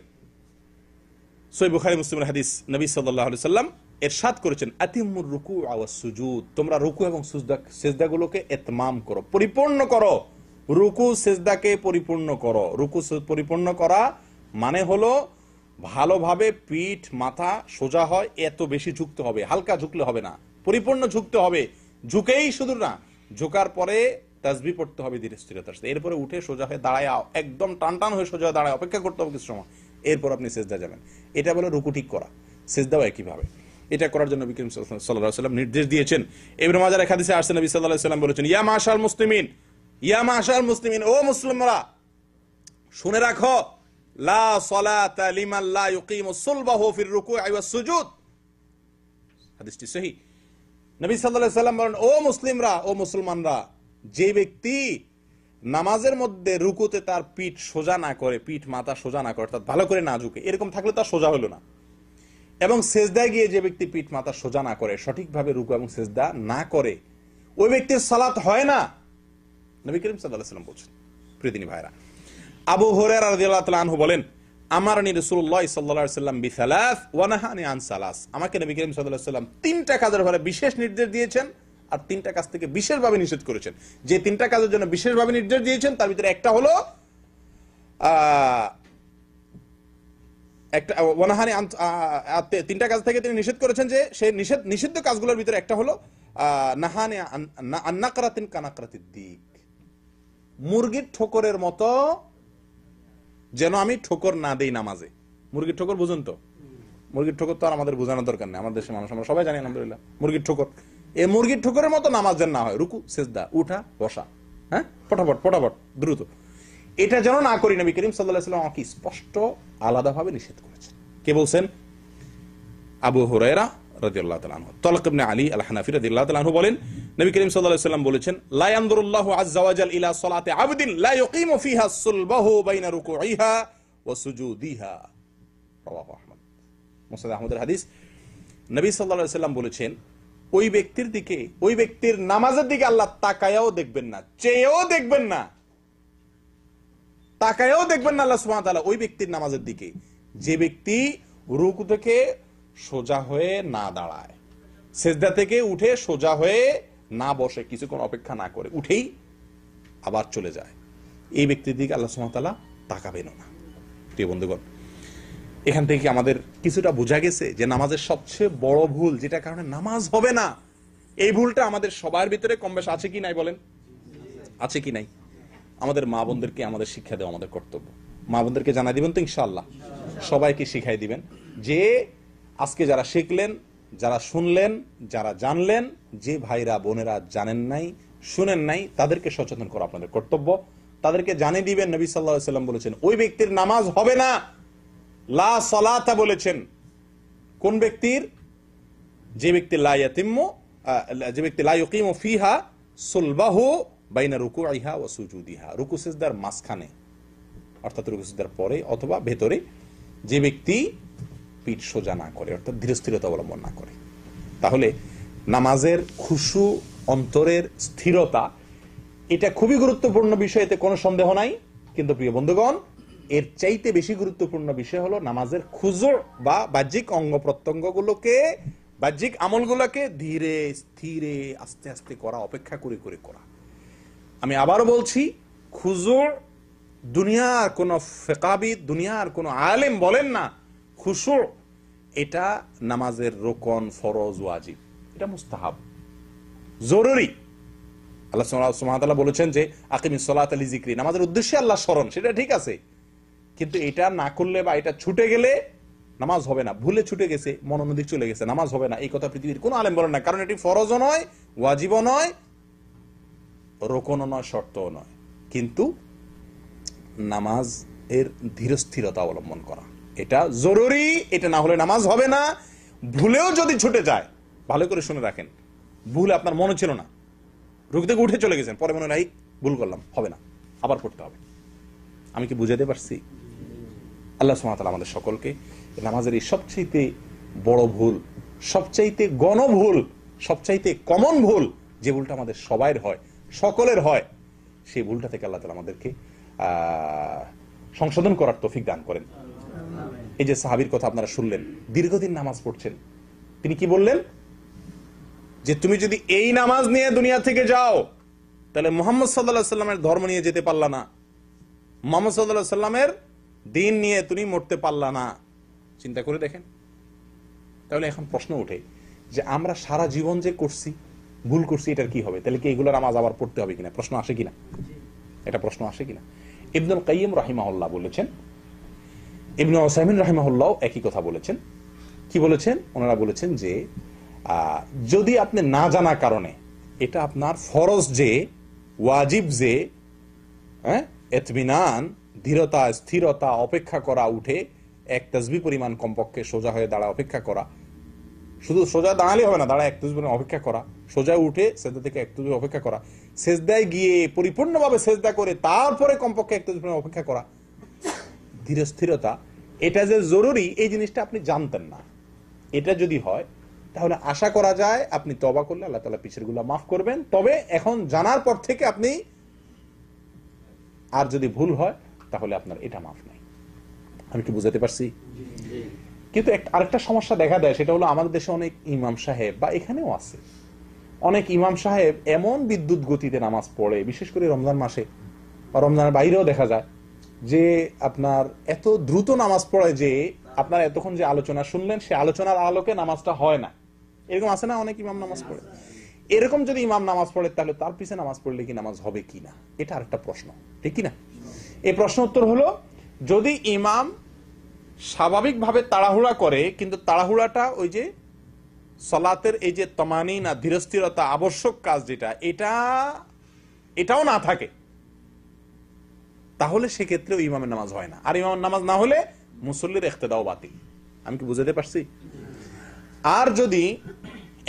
সহিহ বুখারী মুসলিমের হাদিস, নবী সাল্লাল্লাহু আলাইহি সাল্লাম ইরশাদ করেছেন, আতিমুর রুকু ওয়াস সুজুদ, তোমরা রুকু এবং সিজদাগুলোকে ইতমাম করো, পরিপূর্ণ করো। রুকু সিজদাকে পরিপূর্ণ করো। রুকু পরিপূর্ণ করা মানে হলো ভালোভাবে পিঠ মাথা সোজা হয়, এত বেশি ঝুঁকতে হবে, হালকা ঝুঁকলে হবে না, পরিপূর্ণ ঝুঁকতে হবে। ঝুঁকেই শুধু না, ঝুঁকার পরে তাসবিহ পড়তে হবে ধীরে স্থিরতার সাথে, এরপরে উঠে সোজা হয়ে দাঁড়ায় একদম টান টান হয়ে সোজা দাঁড়ায় অপেক্ষা করতে হবে কিছু সময়, এরপর আপনি সেজদা যাবেন। এটা বলে রুকু ঠিক করা। সেজদাও একইভাবে। এটা করার জন্য নবী করিম সাল্লাল্লাহু আলাইহি ওয়াসাল্লাম নির্দেশ দিয়েছেন। ইবনে মাজার এক হাদিসে আসছে, নবী সাল্লাল্লাহু আলাইহি ওয়াসাল্লাম বলেছেন, ইয়া মাশাআল মুসলিমিন, ইয়া মাশাআল মুসলিমিন, ও মুসলিমরা শুনে রাখো, লা সালাতা লিমান লা ইউকিমু সুলবাহু ফির রুকু'i ওয়াস সুজুদ। হাদিসটি সহিহ। নবী সাল্লাল্লাহু আলাইহি ওয়াসাল্লাম বলেন, ও মুসলিমরা, ও মুসলমানরা, যে ব্যক্তি নামাজের মধ্যে রুকুতে তার পিঠ সোজা না করে, পিঠ মাথা সোজা না করে, অর্থাৎ ভালো করে না ঝুঁকে, এরকম থাকলে তার সোজা হলো না, এবং সেজদায় গিয়ে যে ব্যক্তি পিঠ মাথা সোজা না করে, সঠিকভাবে রুকু এবং সেজদা না করে, ওই ব্যক্তির সালাত হয় না, নবী করিম সাল্লাল্লাহু আলাইহি ওয়াসাল্লাম বলছেন। প্রিয়দিনী ভাইরা, আবু হুরায়রা রাদিয়াল্লাহু তাআলা আনহু বলেন, আমারনি রাসূলুল্লাহ সাল্লাল্লাহু আলাইহি ওয়াসাল্লাম বিসালাস ওয়া নাহানি আন সালাস। আমাকে নবী করিম সাল্লাল্লাহু আলাইহি ওয়াসাল্লাম তিনটা কাজের ব্যাপারে বিশেষ নির্দেশ দিয়েছেন, আর তিনটা কাজ থেকে বিশেষভাবে নিষেধ করেছেন। যে তিনটা কাজের জন্য বিশেষভাবে নির্দেশ দিয়েছেন তার ভিতরে একটা হলো একটা ওয়ানাহানি, তিনটা কাজ থেকে তিনি নিষেধ করেছেন, যে সেই নিষিদ্ধ কাজগুলোর ভিতরে একটা হলো নাহানি আন্নাকরাতিন কানাকরাতিদ দিক, মুরগির ঠোকরের মতো যেন আমি ঠোকর না দেই নামাজে। মুরগির ঠোকর বুঝুন তো? মুরগির ঠোকর তো আর আমাদের বোঝানোর দরকার নেই, আমাদের দেশের মানুষ আমরা সবাই জানি আলহামদুলিল্লাহ মুরগির ঠোকর। এই মুরগির ঠোকরের মতো নামাজ যেন না হয়, রুকু সেজদা উঠা বসা, হ্যাঁ, ফটাফট ফটাফট দ্রুত, এটা যেন না করি। নবী করিম সাল্লাল্লাহু আলাইহি ওয়াসাল্লাম আমাকে স্পষ্ট আলাদাভাবে নিষেধ করেছেন। কে বলছেন? আবু হুরায়রা রাদিয়াল্লাহু তাআলা আনহু। তালক ইবনে আলী আল হানাফি রাদিয়াল্লাহু তাআলা আনহু বলেন, নবী করিম সাল্লাল্লাহু আলাইহি ওয়াসাল্লাম বলেছেন, লা ইয়ানজুরুল্লাহু আযজা ওয়া জাল ইলা সালাতি আবদিন লা ইউকিমু ফিহা সুলবাহু বাইনা রুকুইহা ওয়া সুজুদিহা। রাওয়াহু আহমদ। মুসনাদ আহমদের হাদিস। নবী সাল্লাল্লাহু আলাইহি ওয়াসাল্লাম বলেছেন, ওই ব্যক্তির দিকে, ওই ব্যক্তির নামাজের দিকে আল্লাহ তাকায়াও দেখবেন না, চেয়েও দেখবেন না, তাকায়াও দেখবেন না আল্লাহ সুবহানাহু ওয়া তাআলা ওই ব্যক্তির নামাজের দিকে, যে ব্যক্তি রুকু থেকে সোজা হয়ে না দাঁড়ায়, সেজদা থেকে উঠে সোজা হয়ে না বসে, কিছুক্ষণ অপেক্ষা না করে উঠেই আবার চলে যায়, এই ব্যক্তির দিকে আল্লাহ সুবহানাহু ওয়া তাআলা তাকাবেন না। প্রিয় বন্ধুগণ, এখান থেকে আমাদের কিছুটা বোঝা গেছে যে নামাজের সবচেয়ে বড় ভুল, যেটা কারণে নামাজ হবে না, এই ভুলটা আমাদের সবার ভিতরে কম বেশ আছে কি নাই বলেন? আছে কি নাই? আমাদের মা বোনদেরকে আমাদের শিক্ষা দেওয়া আমাদের কর্তব্য। মা বোনদেরকে জানাই দিবেন তো ইনশাআল্লাহ, সবাইকে শিখাই দিবেন, যে আজকে যারা শিখলেন, যারা শুনলেন, যারা জানলেন, যে ভাইরা বোনেরা জানেন নাই, শুনেন নাই, তাদেরকে সচেতন করা আপনাদের কর্তব্য। তাদেরকে জানিয়ে দিবেন, নবী সাল্লাল্লাহু আলাইহি ওয়াসাল্লাম বলেছেন ওই ব্যক্তির নামাজ হবে না, লা সালাতা বলেছেন। কোন ব্যক্তির? যে ব্যক্তি লা ইয়াতিম্মু, যে ব্যক্তি লা ইউকিমু ফিহা সুলবাহু বাইনা রুকুইহা ওয়া সুজুদিহা, রুকু সিজদার মাঝখানে, অর্থাৎ রুকু সিজদার পরে অথবা ভেতরে, যে ব্যক্তি পিঠ সোজা না করে, অর্থাৎ ধীরস্থিরতা অবলম্বন না করে। তাহলে নামাজের খুশু, অন্তরের স্থিরতা, এটা খুবই গুরুত্বপূর্ণ বিষয়, এতে কোনো সন্দেহ নাই। কিন্তু প্রিয় বন্ধুগণ, এর চাইতে বেশি গুরুত্বপূর্ণ বিষয় হলো নামাজের খুজু বা বাহ্যিক অঙ্গ প্রত্যঙ্গগুলোকে, বাহ্যিক আমলগুলোকে ধীরে স্থিরে আস্তে আস্তে করা, অপেক্ষা করে করে করা। আমি আবারও বলছি, খুজু দুনিয়ার কোন ফিকাহবিদ, দুনিয়ার কোন আলেম বলেন না খুশু এটা নামাজের রোকন, ফরজ, ওয়াজিব, এটা মুস্তাহাব, জরুরি। আল্লাহ সুবহানাহু ওয়া তাআলা বলেছেন যে আকিমিস সালাতা লিযিকরি, নামাজের উদ্দেশ্যে আল্লাহ স্মরণ, সেটা ঠিক আছে, কিন্তু এটা না করলে বা এটা ছুটে গেলে নামাজ হবে না। ভুলে ছুটে গেছে, মনোনদিক চলে গেছে, নামাজ হবে না, এই কথা পৃথিবীর কোনো আলেম বলেন না। কারণ এটি ফরজও নয়, ওয়াজিবও নয়, রোকনও নয়, শর্তও নয়। কিন্তু নামাজ এর ধীরস্থিরতা অবলম্বন করা এটা জরুরি, এটা না হলে নামাজ হবে না। ভুলেও যদি ছুটে যায়, ভালো করে শুনে রাখেন, ভুল আপনার মনে ছিল না, রুকু থেকে উঠে চলে গেছেন, পরে মনে হয় ভুল করলাম, হবে না, আবার পড়তে হবে। আমি কি বুঝাতে পারছি? আল্লাহ সুবহানাহু ওয়া তাআলা আমাদের সকলকে নামাজের এই সবচাইতে বড় ভুল, সবচাইতে গণভুল, সবচাইতে কমন ভুল, যে ভুলটা আমাদের সবাইয়ের হয়, সকলের হয়, সেই ভুলটা থেকে আল্লাহ তাআলা আমাদেরকে সংশোধন করার তৌফিক দান করেন। এই যে সাহাবীর কথা আপনারা শুনলেন, দীর্ঘদিন নামাজ পড়ছেন, তিনি কি বললেন? যে তুমি যদি এই নামাজ নিয়ে দুনিয়া থেকে যাও, তাহলে মুহাম্মদ সাল্লাল্লাহু আলাইহি সাল্লামের ধর্ম নিয়ে যেতে পারলা না, মুহাম্মদ সাল্লাল্লাহু আলাইহি সাল্লামের দিন নিয়ে তুমি মরতে পারলা না। চিন্তা করে দেখেন। তাহলে এখন প্রশ্ন ওঠে যে আমরা সারা জীবন যে করছি, ভুল করছি, এটার কি হবে? তাহলে কি এগুলো নামাজ আবার পড়তে হবে কিনা? প্রশ্ন আসে কিনা? এটা প্রশ্ন আসে কিনা? ইবনুল কাইয়িম রাহিমাহুল্লাহ বলেছেন, ইবনে উসাইমিন রাহিমাহুল্লাহ একই কথা বলেছেন। কি বলেছেন? ওনারা বলেছেন যে যদি আপনি না জানা কারণে এটা আপনার ফরজ যে, ওয়াজিব যে, ইতমিনান, ধীরতা, স্থিরতা, অপেক্ষা করা, উঠে এক তাসবিহ পরিমাণ কমপক্ষে সোজা হয়ে দাঁড়া অপেক্ষা করা, শুধু সোজা দাঁড়ালে হবে না, দাঁড়া এক তাসবিহ অপেক্ষা করা, সোজা উঠে সেজদা থেকে এক তাসবিহ অপেক্ষা করা, সেজদায় গিয়ে পরিপূর্ণভাবে সেজদা করে তারপরে কমপক্ষে এক তাসবিহ অপেক্ষা করা, ধীর স্থিরতা, এটা যে জরুরি এই জিনিসটা আপনি জানতেন না। এটা যদি হয় তাহলে আশা করা যায় আপনি তওবা করলে আল্লাহ তাআলা পিছের গুলো মাফ করবেন। তবে এখন জানার পর থেকে আপনি, আর যদি ভুল হয় তাহলে আপনার এটা মাফ নাই। আমি কি বুঝাতে পারছি? কিন্তু আরেকটা সমস্যা দেখা দেয়, সেটা হলো আমাদের দেশে অনেক ইমাম সাহেব, বা এখানেও আছে অনেক ইমাম সাহেব এমন বিদ্যুৎ গতিতে নামাজ পড়ে, বিশেষ করে রমজান মাসে বা রমজানের বাইরেও দেখা যায় যে আপনার এত দ্রুত নামাজ পড়ে যে আপনার এতক্ষণ যে আলোচনা শুনলেন সে আলোচনার আলোকে নামাজটা হয় না। এরকম আছে না অনেক ইমাম নামাজ পড়ে? এরকম যদি ইমাম নামাজ পড়ে তাহলে তার পিছনে নামাজ পড়লে কি নামাজ হবে কিনা, এটা আরেকটা প্রশ্ন, ঠিক কিনা? এই প্রশ্ন উত্তর হলো, যদি ইমাম স্বাভাবিকভাবে তাড়াহুড়া করে, কিন্তু তাড়াহুড়াটা ওই যে সালাতের এই যে তমানিনা, ধীরস্থিরতা, আবশ্যক কাজ যেটা, এটাও না থাকে, তাহলে সেক্ষেত্রে ইমামের নামাজ হয় না। আর ইমামের নামাজ না হলে মুসল্লির ইখতিদাও বাতিল। আমি কি বুঝাতে পারছি? আর যদি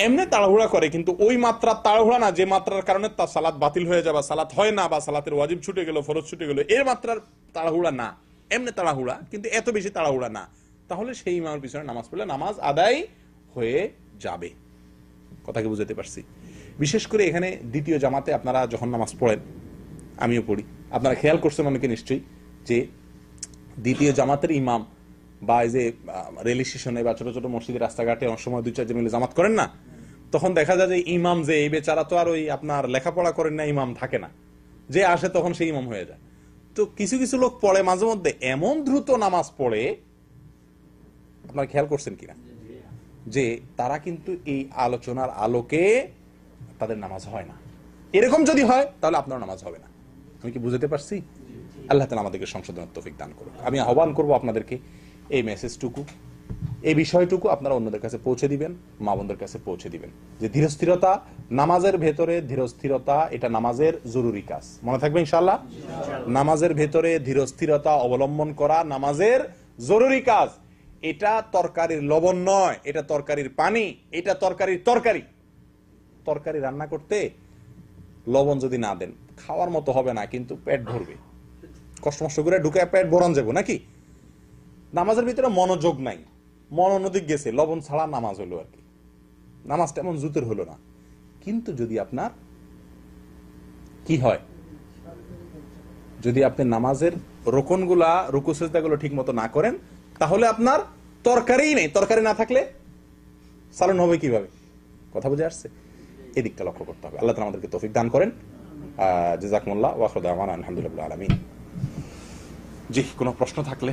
এমনি তাড়াহুড়া করে, কিন্তু ওই মাত্রা তাড়াহুড়া না যে মাত্রার কারণে তার সালাত বাতিল হয়ে যাবে, সালাত হয় না, বা সালাতের ওয়াজিব ছুটে গেল, ফরজ ছুটে গেল, এর মাত্রার তাড়াহুড়া না, এমনি তাড়াহুড়া কিন্তু এত বেশি তাড়াহুড়া না, তাহলে সেই ইমামের পিছনে নামাজ পড়লে নামাজ আদায় হয়ে যাবে। কথা কি বুঝাতে পারছি? বিশেষ করে এখানে দ্বিতীয় জামাতে আপনারা যখন নামাজ পড়েন, আমিও পড়ি, আপনারা খেয়াল করছেন অনেকে নিশ্চয়ই যে দ্বিতীয় জামাতের ইমাম বা এই যে রেল স্টেশনে বা ছোট ছোট মসজিদের রাস্তাঘাটে অনেক সময় 2-4 মিলে জামাত করেন না, তখন দেখা যায় যে ইমাম যে, এই বেচারা তো আর ওই আপনার লেখাপড়া করেন না, ইমাম থাকে না, যে আসে তখন সেই ইমাম হয়ে যায়। তো কিছু কিছু লোক পড়ে মাঝে মধ্যে এমন দ্রুত নামাজ পড়ে, আপনারা খেয়াল করছেন কিনা, যে তারা কিন্তু এই আলোচনার আলোকে তাদের নামাজ হয় না। এরকম যদি হয় তাহলে আপনার নামাজ হবে না। আমি কি বুঝাতে পারছি? আল্লাহ তাআলা আমাদেরকে সংশোধনের তৌফিক দান করুন। আমি আহ্বান করব আপনাদেরকে এই মেসেজটুকু, এই বিষয়টুকু আপনারা অন্যদের কাছে পৌঁছে দিবেন, মা বোনদের কাছে পৌঁছে দিবেন, যে ধীরস্থিরতা নামাজের ভেতরে, ধীরস্থিরতা এটা নামাজের জরুরি কাজ। মনে থাকবে ইনশাআল্লাহ? নামাজের ভেতরে ধীরস্থিরতা অবলম্বন করা নামাজের জরুরি কাজ। এটা তরকারির লবণ নয়, এটা তরকারির পানি, এটা তরকারির তরকারি। তরকারি রান্না করতে লবণ যদি না দেন খাওয়ার মতো হবে না, কিন্তু পেট ভরবে, কষ্ট মষ্ট করে ঢুকে পেট ভরান যাবো নাকি? নামাজের ভিতরে মনোযোগ নাই, মন অন্যদিক গেছে, লবণ ছাড়া নামাজ হলো আর কি, নামাজটা এমন জুতের হলো না। কিন্তু যদি আপনার কি হয়, যদি আপনি নামাজের রোকনগুলা, রুকু সিজদাগুলো ঠিক মতো না করেন, তাহলে আপনার তরকারি নেই। তরকারি না থাকলে সালন হবে কিভাবে? কথা বুঝে আসছে? এদিকটা লক্ষ্য করতে হবে। আল্লাহ তাআলা আমাদেরকে তৌফিক দান করেন। জাযাকুমুল্লাহ ওয়া আখিরু দাওয়ানা আলহামদুলিল্লাহি রাব্বিল আলামিন। জি, কোনো প্রশ্ন থাকলে